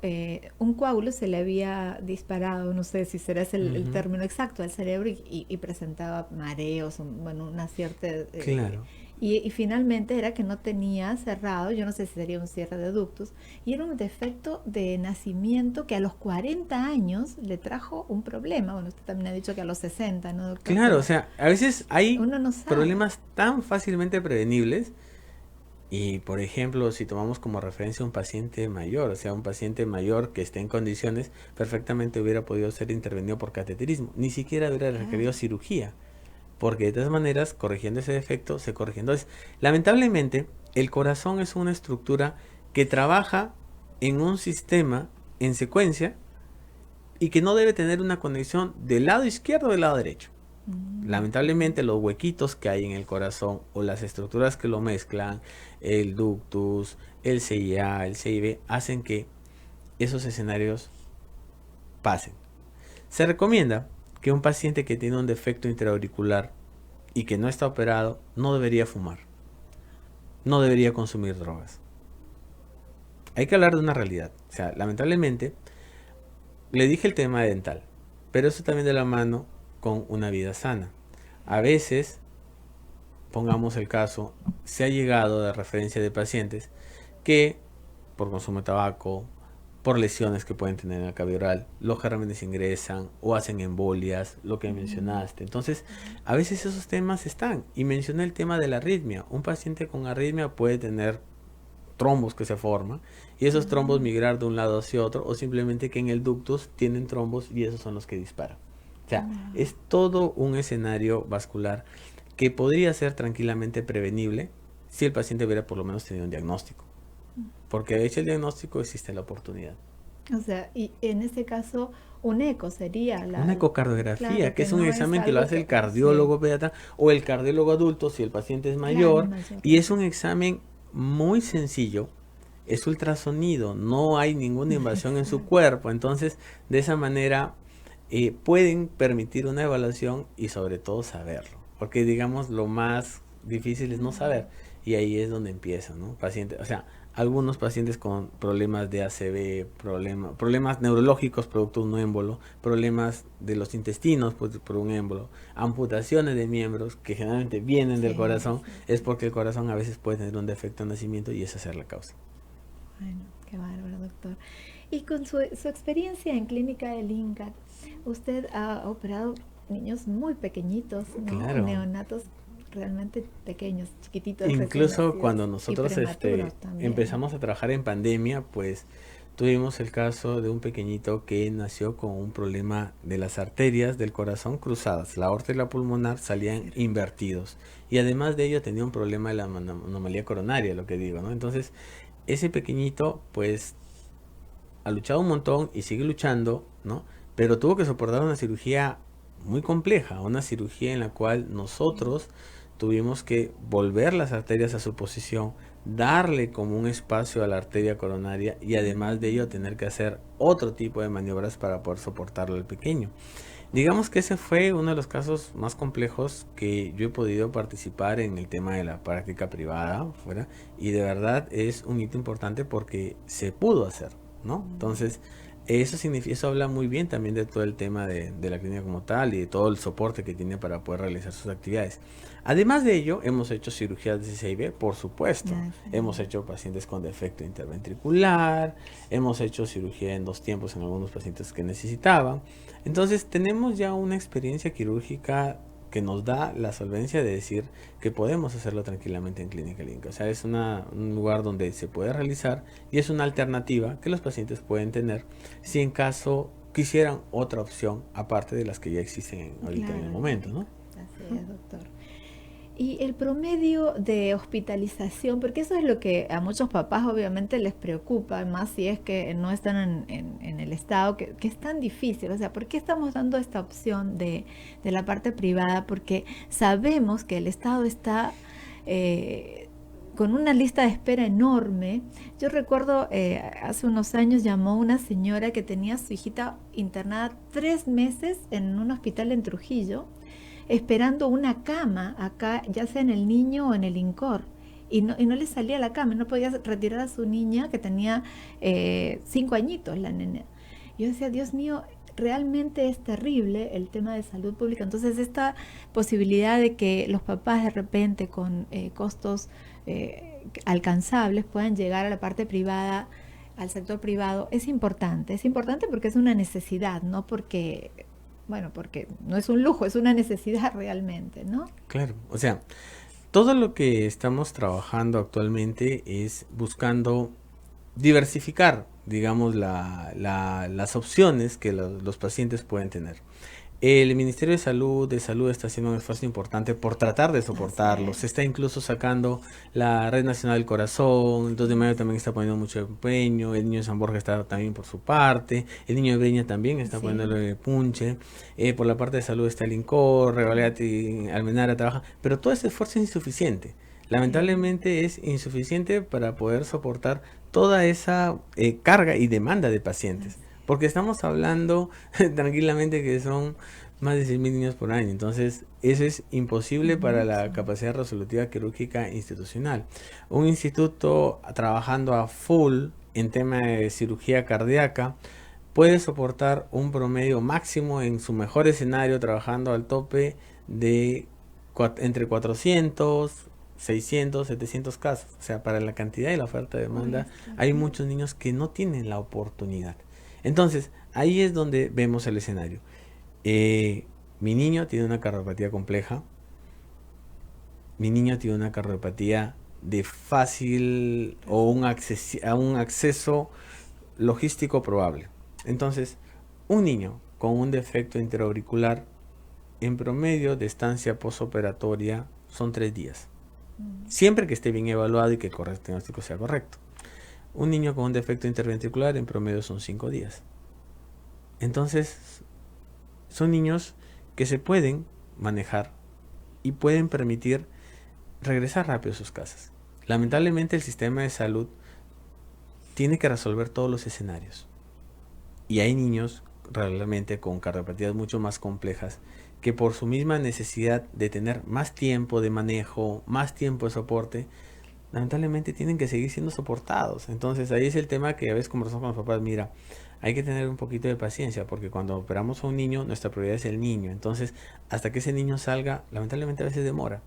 [SPEAKER 1] un coágulo, se le había disparado, no sé si será ese el término exacto, al cerebro y presentaba mareos, bueno, una cierta...
[SPEAKER 2] Claro.
[SPEAKER 1] Y finalmente era que no tenía cerrado, yo no sé si sería un cierre de ductus, y era un defecto de nacimiento que a los 40 años le trajo un problema. Bueno, usted también ha dicho que a los 60, ¿no, doctor?
[SPEAKER 2] Claro, o sea, a veces hay
[SPEAKER 1] no
[SPEAKER 2] problemas tan fácilmente prevenibles. Y, por ejemplo, si tomamos como referencia un paciente mayor, o sea, un paciente mayor que esté en condiciones, perfectamente hubiera podido ser intervenido por cateterismo. Ni siquiera hubiera requerido cirugía, porque de todas maneras, corrigiendo ese defecto, se corrige. Entonces, lamentablemente, el corazón es una estructura que trabaja en un sistema en secuencia y que no debe tener una conexión del lado izquierdo o del lado derecho. Lamentablemente los huequitos que hay en el corazón o las estructuras que lo mezclan, el ductus, el CIA, el CIB, hacen que esos escenarios pasen. Se recomienda que un paciente que tiene un defecto intraauricular y que no está operado no debería fumar, no debería consumir drogas. Hay que hablar de una realidad. O sea, lamentablemente, le dije el tema dental, pero eso también de la mano con una vida sana. A veces, pongamos el caso, se ha llegado de referencia de pacientes que por consumo de tabaco, por lesiones que pueden tener en la cavidad oral, los gérmenes ingresan o hacen embolias, lo que mencionaste. Entonces, a veces esos temas están. Y mencioné el tema de la arritmia. Un paciente con arritmia puede tener trombos que se forman y esos trombos migrar de un lado hacia otro, o simplemente que en el ductus tienen trombos y esos son los que disparan. O sea, es todo un escenario vascular que podría ser tranquilamente prevenible si el paciente hubiera por lo menos tenido un diagnóstico. Porque hecho el diagnóstico existe la oportunidad.
[SPEAKER 1] O sea, y en este caso, un eco sería la...
[SPEAKER 2] Una ecocardiografía,
[SPEAKER 1] Claro,
[SPEAKER 2] que es un
[SPEAKER 1] no
[SPEAKER 2] examen que lo
[SPEAKER 1] algo
[SPEAKER 2] hace el
[SPEAKER 1] que-
[SPEAKER 2] cardiólogo
[SPEAKER 1] sí,
[SPEAKER 2] pediatra o el cardiólogo adulto si el paciente es
[SPEAKER 1] claro,
[SPEAKER 2] mayor.
[SPEAKER 1] mayor.
[SPEAKER 2] Y es un examen muy sencillo. Es ultrasonido, no hay ninguna invasión en su
[SPEAKER 1] Exacto.
[SPEAKER 2] cuerpo. Entonces, de esa manera pueden permitir una evaluación y sobre todo saberlo. Porque digamos lo más difícil es no saber. Y ahí es donde empieza, ¿no? Paciente, o sea, algunos pacientes con problemas de ACV, problemas neurológicos producto de un émbolo, problemas de los intestinos pues, por un émbolo, amputaciones de miembros que generalmente vienen del
[SPEAKER 1] Sí,
[SPEAKER 2] corazón,
[SPEAKER 1] sí,
[SPEAKER 2] es
[SPEAKER 1] sí.
[SPEAKER 2] porque el corazón a veces puede tener un defecto de nacimiento y esa es la causa.
[SPEAKER 1] Bueno, qué bárbaro, doctor. Y con su experiencia en clínica del INCAT, usted ha operado niños muy pequeñitos, ¿no?
[SPEAKER 2] Claro.
[SPEAKER 1] Neonatos realmente pequeños, chiquititos, recién
[SPEAKER 2] Incluso
[SPEAKER 1] nacidos
[SPEAKER 2] cuando
[SPEAKER 1] y
[SPEAKER 2] nosotros
[SPEAKER 1] prematuros también.
[SPEAKER 2] empezamos a trabajar en pandemia, pues tuvimos el caso de un pequeñito que nació con un problema de las arterias del corazón cruzadas. La aorta y la pulmonar salían invertidos. Y además de ello tenía un problema de la anomalía coronaria, lo que digo, ¿no? Entonces, ese pequeñito, pues, ha luchado un montón y sigue luchando, ¿no? Pero tuvo que soportar una cirugía muy compleja, una cirugía en la cual nosotros tuvimos que volver las arterias a su posición, darle como un espacio a la arteria coronaria y además de ello tener que hacer otro tipo de maniobras para poder soportarlo al pequeño. Digamos que ese fue uno de los casos más complejos que yo he podido participar en el tema de la práctica privada, fuera, y de verdad es un hito importante porque se pudo hacer, ¿no? Entonces, eso significa, eso habla muy bien también de todo el tema de la clínica como tal y de todo el soporte que tiene para poder realizar sus actividades. Además de ello, hemos hecho cirugías de CCIV, por supuesto.
[SPEAKER 1] Ya, sí.
[SPEAKER 2] Hemos hecho pacientes con defecto interventricular, hemos hecho cirugía en 2 tiempos en algunos pacientes que necesitaban. Entonces, tenemos ya una experiencia quirúrgica que nos da la solvencia de decir que podemos hacerlo tranquilamente en Clínica Link. O sea, es un lugar donde se puede realizar y es una alternativa que los pacientes pueden tener si en caso quisieran otra opción aparte de las que ya existen ahorita en el
[SPEAKER 1] Claro,
[SPEAKER 2] momento, ¿no?
[SPEAKER 1] así es, doctor. Y el promedio de hospitalización, porque eso es lo que a muchos papás obviamente les preocupa, más si es que no están en el estado, que es tan difícil. O sea, ¿por qué estamos dando esta opción de la parte privada? Porque sabemos que el estado está con una lista de espera enorme. Yo recuerdo hace unos años llamó una señora que tenía a su hijita internada 3 meses en un hospital en Trujillo, esperando una cama acá, ya sea en el niño o en el INCOR. Y no le salía la cama, no podía retirar a su niña que tenía 5 añitos, la nena. Yo decía, Dios mío, realmente es terrible el tema de salud pública. Entonces, esta posibilidad de que los papás de repente con costos alcanzables puedan llegar a la parte privada, al sector privado, es importante. Es importante porque es una necesidad, no porque... Bueno, porque no es un lujo, es una necesidad realmente, ¿no?
[SPEAKER 2] Claro, o sea, todo lo que estamos trabajando actualmente es buscando diversificar, digamos, las opciones que los pacientes pueden tener. El Ministerio de Salud está haciendo un esfuerzo importante por tratar de soportarlo. Se está incluso sacando la Red Nacional del Corazón, el 2 de mayo también está poniendo mucho empeño, el niño de San Borja está también por su parte, el niño de Breña también está poniéndole punche, por la parte de salud está el INCOR, Revalidati, Almenara trabaja, pero todo ese esfuerzo es insuficiente. Lamentablemente es insuficiente para poder soportar toda esa carga y demanda de pacientes. Porque estamos hablando tranquilamente que son más de 100.000 niños por año. Entonces, eso es imposible para la capacidad resolutiva quirúrgica institucional. Un instituto trabajando a full en tema de cirugía cardíaca puede soportar un promedio máximo en su mejor escenario trabajando al tope de entre 400, 600, 700 casos. O sea, para la cantidad y la oferta de demanda, hay muchos niños que no tienen la oportunidad. Entonces, ahí es donde vemos el escenario. Mi niño tiene una cardiopatía compleja. Mi niño tiene una cardiopatía de fácil o un acceso logístico probable. Entonces, un niño con un defecto interauricular, en promedio de estancia posoperatoria son 3 días. siempre que esté bien evaluado y que el diagnóstico sea correcto. Un niño con un defecto interventricular en promedio son 5 días. Entonces, son niños que se pueden manejar y pueden permitir regresar rápido a sus casas. Lamentablemente el sistema de salud tiene que resolver todos los escenarios. Y hay niños realmente con cardiopatías mucho más complejas que por su misma necesidad de tener más tiempo de manejo, más tiempo de soporte, lamentablemente tienen que seguir siendo soportados. Entonces ahí es el tema que a veces conversamos con los papás, mira, hay que tener un poquito de paciencia porque cuando operamos a un niño, nuestra prioridad es el niño. Entonces, hasta que ese niño salga, lamentablemente a veces demora.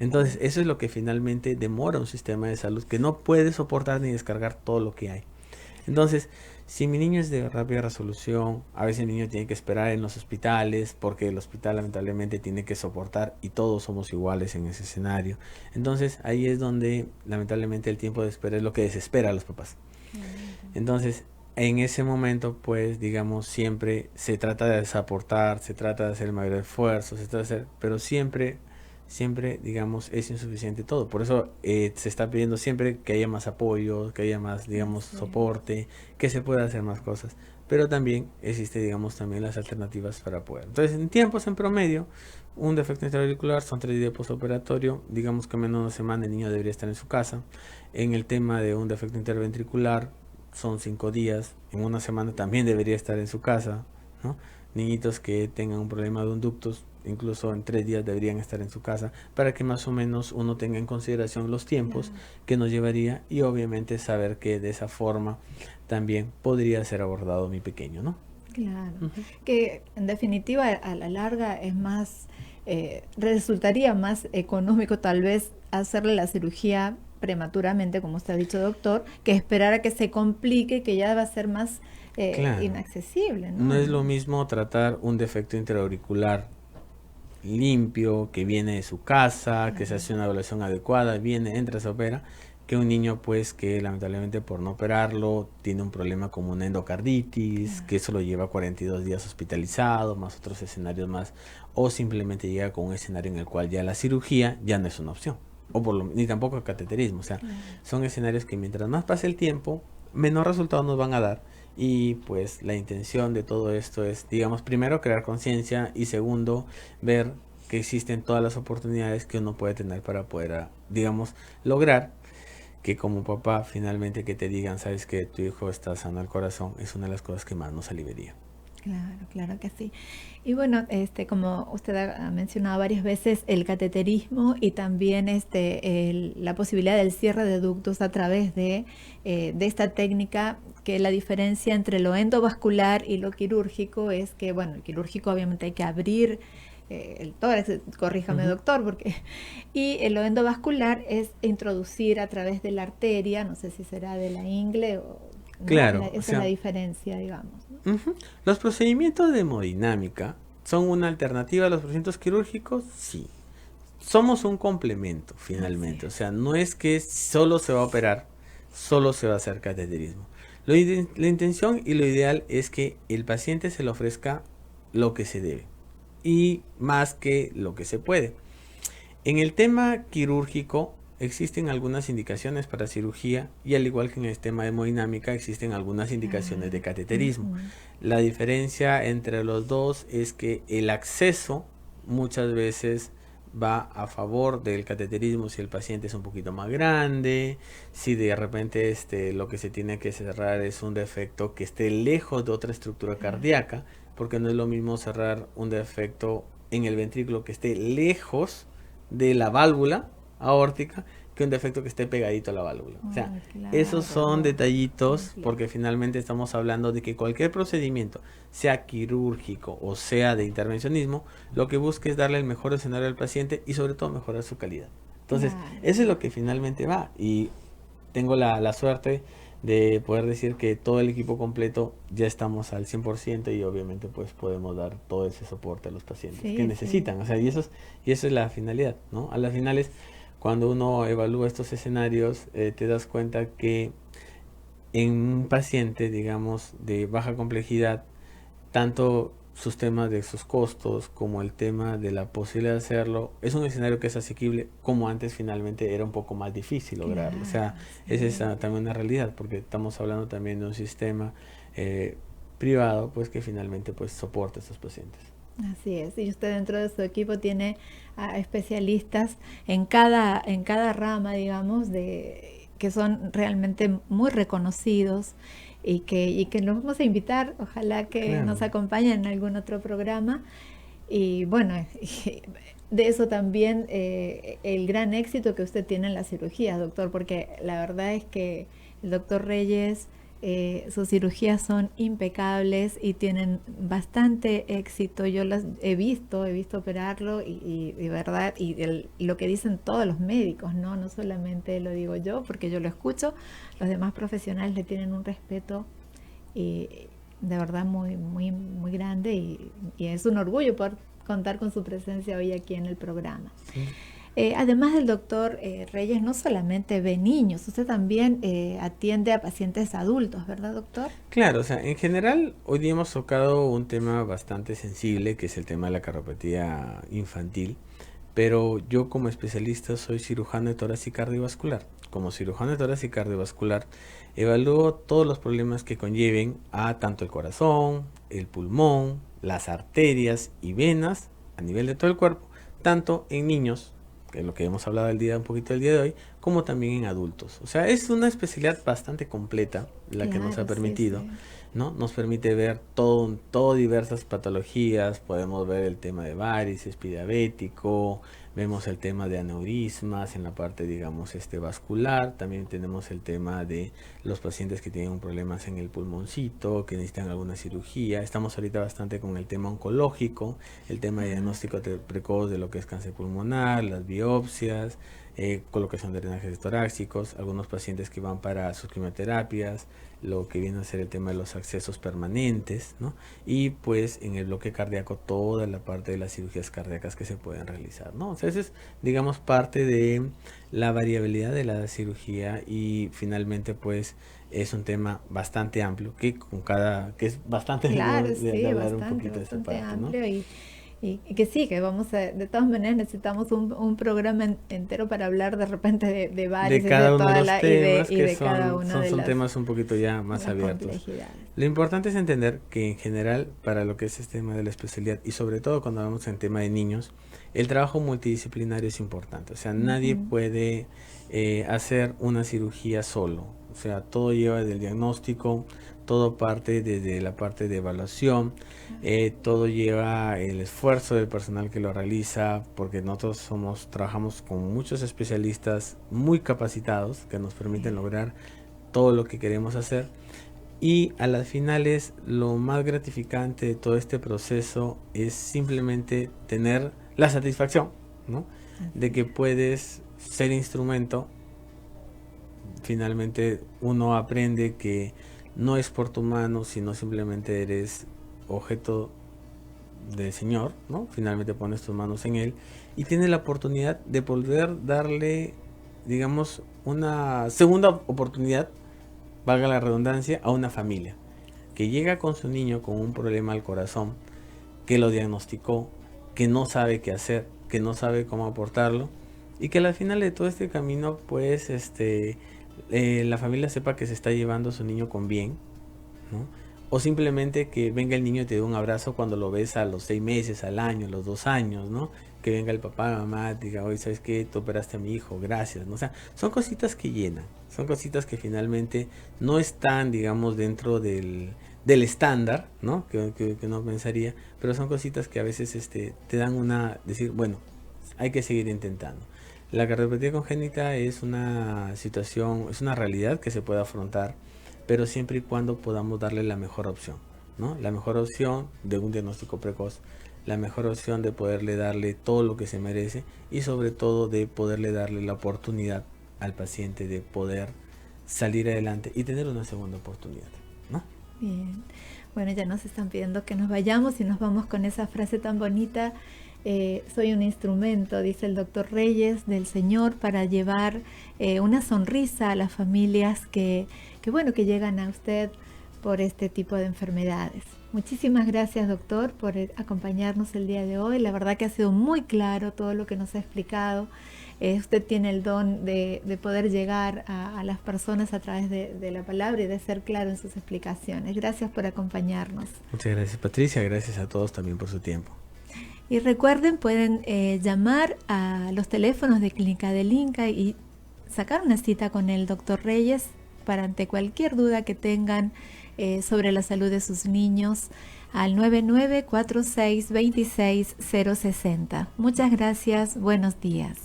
[SPEAKER 2] Entonces, eso es lo que finalmente demora un sistema de salud que no puede soportar ni descargar todo lo que hay. Entonces, si mi niño es de rápida resolución, a veces el niño tiene que esperar en los hospitales porque el hospital lamentablemente tiene que soportar y todos somos iguales en ese escenario. Entonces, ahí es donde lamentablemente el tiempo de espera es lo que desespera a los papás. Entonces, en ese momento, pues, digamos, siempre se trata de soportar, se trata de hacer el mayor esfuerzo, se trata de hacer, pero siempre, digamos, es insuficiente todo. Por eso se está pidiendo siempre que haya más apoyo, que haya más, digamos, soporte, que se pueda hacer más cosas. Pero también existe, digamos, también las alternativas para poder. Entonces, en tiempos en promedio, un defecto intraventricular son 3 días postoperatorio. Digamos que menos de una semana el niño debería estar en su casa. En el tema de un defecto interventricular, son 5 días. En una semana también debería estar en su casa, ¿no? Niñitos que tengan un problema de conductos, incluso en 3 días deberían estar en su casa para que más o menos uno tenga en consideración los tiempos que nos llevaría y obviamente saber que de esa forma también podría ser abordado mi pequeño, ¿no?
[SPEAKER 1] Claro, que en definitiva a la larga es más, resultaría más económico tal vez hacerle la cirugía prematuramente, como usted ha dicho, doctor, que esperar a que se complique, que ya va a ser más inaccesible, ¿no?
[SPEAKER 2] No es lo mismo tratar un defecto intraauricular limpio, que viene de su casa, que se hace una evaluación adecuada, viene, entra, se opera, que un niño pues que lamentablemente por no operarlo tiene un problema como una endocarditis, que eso lo lleva 42 días hospitalizado, más otros escenarios más, o simplemente llega con un escenario en el cual ya la cirugía ya no es una opción, o ni tampoco el cateterismo. O sea, son escenarios que mientras más pase el tiempo, menor resultados nos van a dar. Y pues la intención de todo esto es, digamos, primero crear conciencia y segundo, ver que existen todas las oportunidades que uno puede tener para poder, digamos, lograr que como papá finalmente que te digan, sabes que tu hijo está sano al corazón, es una de las cosas que más nos aliviaría.
[SPEAKER 1] Claro, claro que sí. Y bueno, como usted ha mencionado varias veces, el cateterismo y también la posibilidad del cierre de ductos a través de esta técnica, que la diferencia entre lo endovascular y lo quirúrgico es que, bueno, el quirúrgico obviamente hay que abrir el tórax, corríjame doctor, y lo endovascular es introducir a través de la arteria, no sé si será de la ingle o... ¿no?
[SPEAKER 2] Claro.
[SPEAKER 1] Esa es la diferencia, digamos, ¿no?
[SPEAKER 2] Los procedimientos de hemodinámica son una alternativa a los procedimientos quirúrgicos, sí. Somos un complemento, finalmente. O sea, no es que solo se va a operar, solo se va a hacer cateterismo. La intención y lo ideal es que el paciente se le ofrezca lo que se debe y más que lo que se puede. En el tema quirúrgico existen algunas indicaciones para cirugía y al igual que en el tema de hemodinámica existen algunas indicaciones de cateterismo. La diferencia entre los dos es que el acceso muchas veces va a favor del cateterismo si el paciente es un poquito más grande, si de repente lo que se tiene que cerrar es un defecto que esté lejos de otra estructura cardíaca, porque no es lo mismo cerrar un defecto en el ventrículo que esté lejos de la válvula aórtica que un defecto que esté pegadito a la válvula. O sea, esos son detallitos porque finalmente estamos hablando de que cualquier procedimiento, sea quirúrgico o sea de intervencionismo, lo que busca es darle el mejor escenario al paciente y sobre todo mejorar su calidad. Entonces, eso es lo que finalmente va y tengo la suerte de poder decir que todo el equipo completo ya estamos al 100% y obviamente pues podemos dar todo ese soporte a los pacientes que necesitan. O sea, y eso es la finalidad, ¿no? A las finales, cuando uno evalúa estos escenarios, te das cuenta que en un paciente, digamos, de baja complejidad, tanto sus temas de sus costos, como el tema de la posibilidad de hacerlo, es un escenario que es asequible, como antes finalmente era un poco más difícil lograrlo. O sea,
[SPEAKER 1] Claro,
[SPEAKER 2] esa es
[SPEAKER 1] sí.
[SPEAKER 2] también una realidad, porque estamos hablando también de un sistema privado, pues que finalmente pues soporta a estos pacientes.
[SPEAKER 1] Así es, y usted dentro de su equipo tiene a especialistas en cada rama, digamos, que son realmente muy reconocidos y que los vamos a invitar, ojalá que nos
[SPEAKER 2] Claro.
[SPEAKER 1] acompañen en algún otro programa. Y bueno, de eso también el gran éxito que usted tiene en la cirugía, doctor, porque la verdad es que el doctor Reyes, sus cirugías son impecables y tienen bastante éxito. Yo las he visto operarlo y de verdad, lo que dicen todos los médicos, ¿no? No solamente lo digo yo, porque yo lo escucho, los demás profesionales le tienen un respeto y de verdad muy grande y es un orgullo poder contar con su presencia hoy aquí en el programa.
[SPEAKER 2] Sí.
[SPEAKER 1] Además del doctor Reyes, no solamente ve niños, usted también atiende a pacientes adultos, ¿verdad, doctor?
[SPEAKER 2] Claro, o sea, en general hoy día hemos tocado un tema bastante sensible, que es el tema de la cardiopatía infantil, pero yo como especialista soy cirujano de tórax y cardiovascular. Como cirujano de tórax y cardiovascular, evalúo todos los problemas que conlleven a tanto el corazón, el pulmón, las arterias y venas a nivel de todo el cuerpo, tanto en niños, que es lo que hemos hablado un poquito el día de hoy, como también en adultos. O sea, es una especialidad bastante completa la que nos ha
[SPEAKER 1] Claro, sí,
[SPEAKER 2] permitido,
[SPEAKER 1] sí.
[SPEAKER 2] ¿no? Nos permite ver todo diversas patologías, podemos ver el tema de varices, pie diabético, vemos el tema de aneurismas en la parte, digamos, vascular, también tenemos el tema de los pacientes que tienen problemas en el pulmoncito, que necesitan alguna cirugía, estamos ahorita bastante con el tema oncológico, el tema de diagnóstico precoz de lo que es cáncer pulmonar, las biopsias, colocación de drenajes torácicos, algunos pacientes que van para sus quimioterapias, lo que viene a ser el tema de los accesos permanentes, ¿no? Y pues en el bloque cardíaco toda la parte de las cirugías cardíacas que se pueden realizar, ¿no? O sea, eso es, digamos, parte de la variabilidad de la cirugía y finalmente pues es un tema bastante amplio que es bastante
[SPEAKER 1] Claro,
[SPEAKER 2] de
[SPEAKER 1] sí,
[SPEAKER 2] hablar un
[SPEAKER 1] bastante,
[SPEAKER 2] poquito de esta
[SPEAKER 1] bastante
[SPEAKER 2] parte, ¿no?
[SPEAKER 1] amplio y que sí, que vamos a, de todas maneras necesitamos un programa entero para hablar de repente de
[SPEAKER 2] De
[SPEAKER 1] varios y de
[SPEAKER 2] cada uno de
[SPEAKER 1] toda
[SPEAKER 2] los
[SPEAKER 1] la,
[SPEAKER 2] temas
[SPEAKER 1] y
[SPEAKER 2] que
[SPEAKER 1] de cada una de
[SPEAKER 2] son
[SPEAKER 1] las,
[SPEAKER 2] temas un poquito ya más
[SPEAKER 1] las
[SPEAKER 2] abiertos.
[SPEAKER 1] complejidades.
[SPEAKER 2] Lo importante es entender que en general para lo que es este tema de la especialidad y sobre todo cuando hablamos en tema de niños, el trabajo multidisciplinario es importante. O sea, nadie
[SPEAKER 1] Ujú.
[SPEAKER 2] puede hacer una cirugía solo. O sea, todo lleva del diagnóstico, todo parte desde la parte de evaluación, todo lleva el esfuerzo del personal que lo realiza, porque nosotros trabajamos con muchos especialistas muy capacitados que nos permiten
[SPEAKER 1] Bien.
[SPEAKER 2] lograr todo lo que queremos hacer. Y a las finales, lo más gratificante de todo este proceso es simplemente tener la satisfacción, ¿no? De
[SPEAKER 1] Así
[SPEAKER 2] que
[SPEAKER 1] es.
[SPEAKER 2] puedes ser instrumento. Finalmente uno aprende que no es por tu mano, sino simplemente eres objeto del Señor, ¿no? Finalmente pones tus manos en Él y tienes la oportunidad de poder darle, digamos, una segunda oportunidad, valga la redundancia, a una familia que llega con su niño con un problema al corazón, que lo diagnosticó, que no sabe qué hacer, que no sabe cómo aportarlo y que al final de todo este camino, pues, la familia sepa que se está llevando a su niño con bien, ¿no? O simplemente que venga el niño y te dé un abrazo cuando lo ves a los 6 meses, al año, a los 2 años, ¿no? Que venga el papá, la mamá, diga, oye, ¿sabes qué? Tú operaste a mi hijo, gracias, ¿no? O sea, son cositas que llenan, son cositas que finalmente no están, digamos, dentro del estándar, ¿no? Que uno pensaría, pero son cositas que a veces te dan decir, bueno, hay que seguir intentando. La cardiopatía congénita es una situación, es una realidad que se puede afrontar, pero siempre y cuando podamos darle la mejor opción, ¿no? La mejor opción de un diagnóstico precoz, la mejor opción de poderle darle todo lo que se merece y sobre todo de poderle darle la oportunidad al paciente de poder salir adelante y tener una segunda oportunidad, ¿no?
[SPEAKER 1] Bien. Bueno, ya nos están pidiendo que nos vayamos y nos vamos con esa frase tan bonita. Soy un instrumento, dice el doctor Reyes, del Señor para llevar una sonrisa a las familias que llegan a usted por este tipo de enfermedades. Muchísimas gracias, doctor, por acompañarnos el día de hoy. La verdad que ha sido muy claro todo lo que nos ha explicado. Usted tiene el don de poder llegar a las personas a través de la palabra y de ser claro en sus explicaciones. Gracias por acompañarnos.
[SPEAKER 2] Muchas gracias, Patricia. Gracias a todos también por su tiempo.
[SPEAKER 1] Y recuerden, pueden llamar a los teléfonos de Clínica del Inca y sacar una cita con el doctor Reyes para ante cualquier duda que tengan sobre la salud de sus niños al 9946266060. Muchas gracias, buenos días.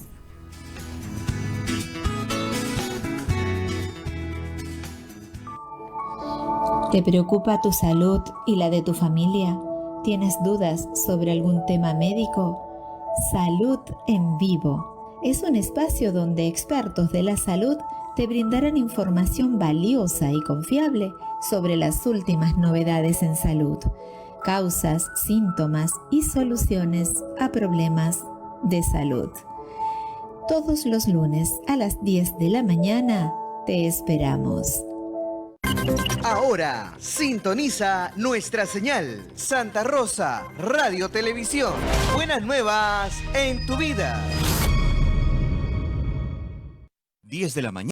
[SPEAKER 1] ¿Te preocupa tu salud y la de tu familia? ¿Tienes dudas sobre algún tema médico? Salud en Vivo es un espacio donde expertos de la salud te brindarán información valiosa y confiable sobre las últimas novedades en salud, causas, síntomas y soluciones a problemas de salud. Todos los lunes a las 10 de la mañana te esperamos.
[SPEAKER 5] Ahora, sintoniza nuestra señal. Santa Rosa, Radio Televisión. Buenas nuevas en tu vida.
[SPEAKER 6] 10 de la mañana.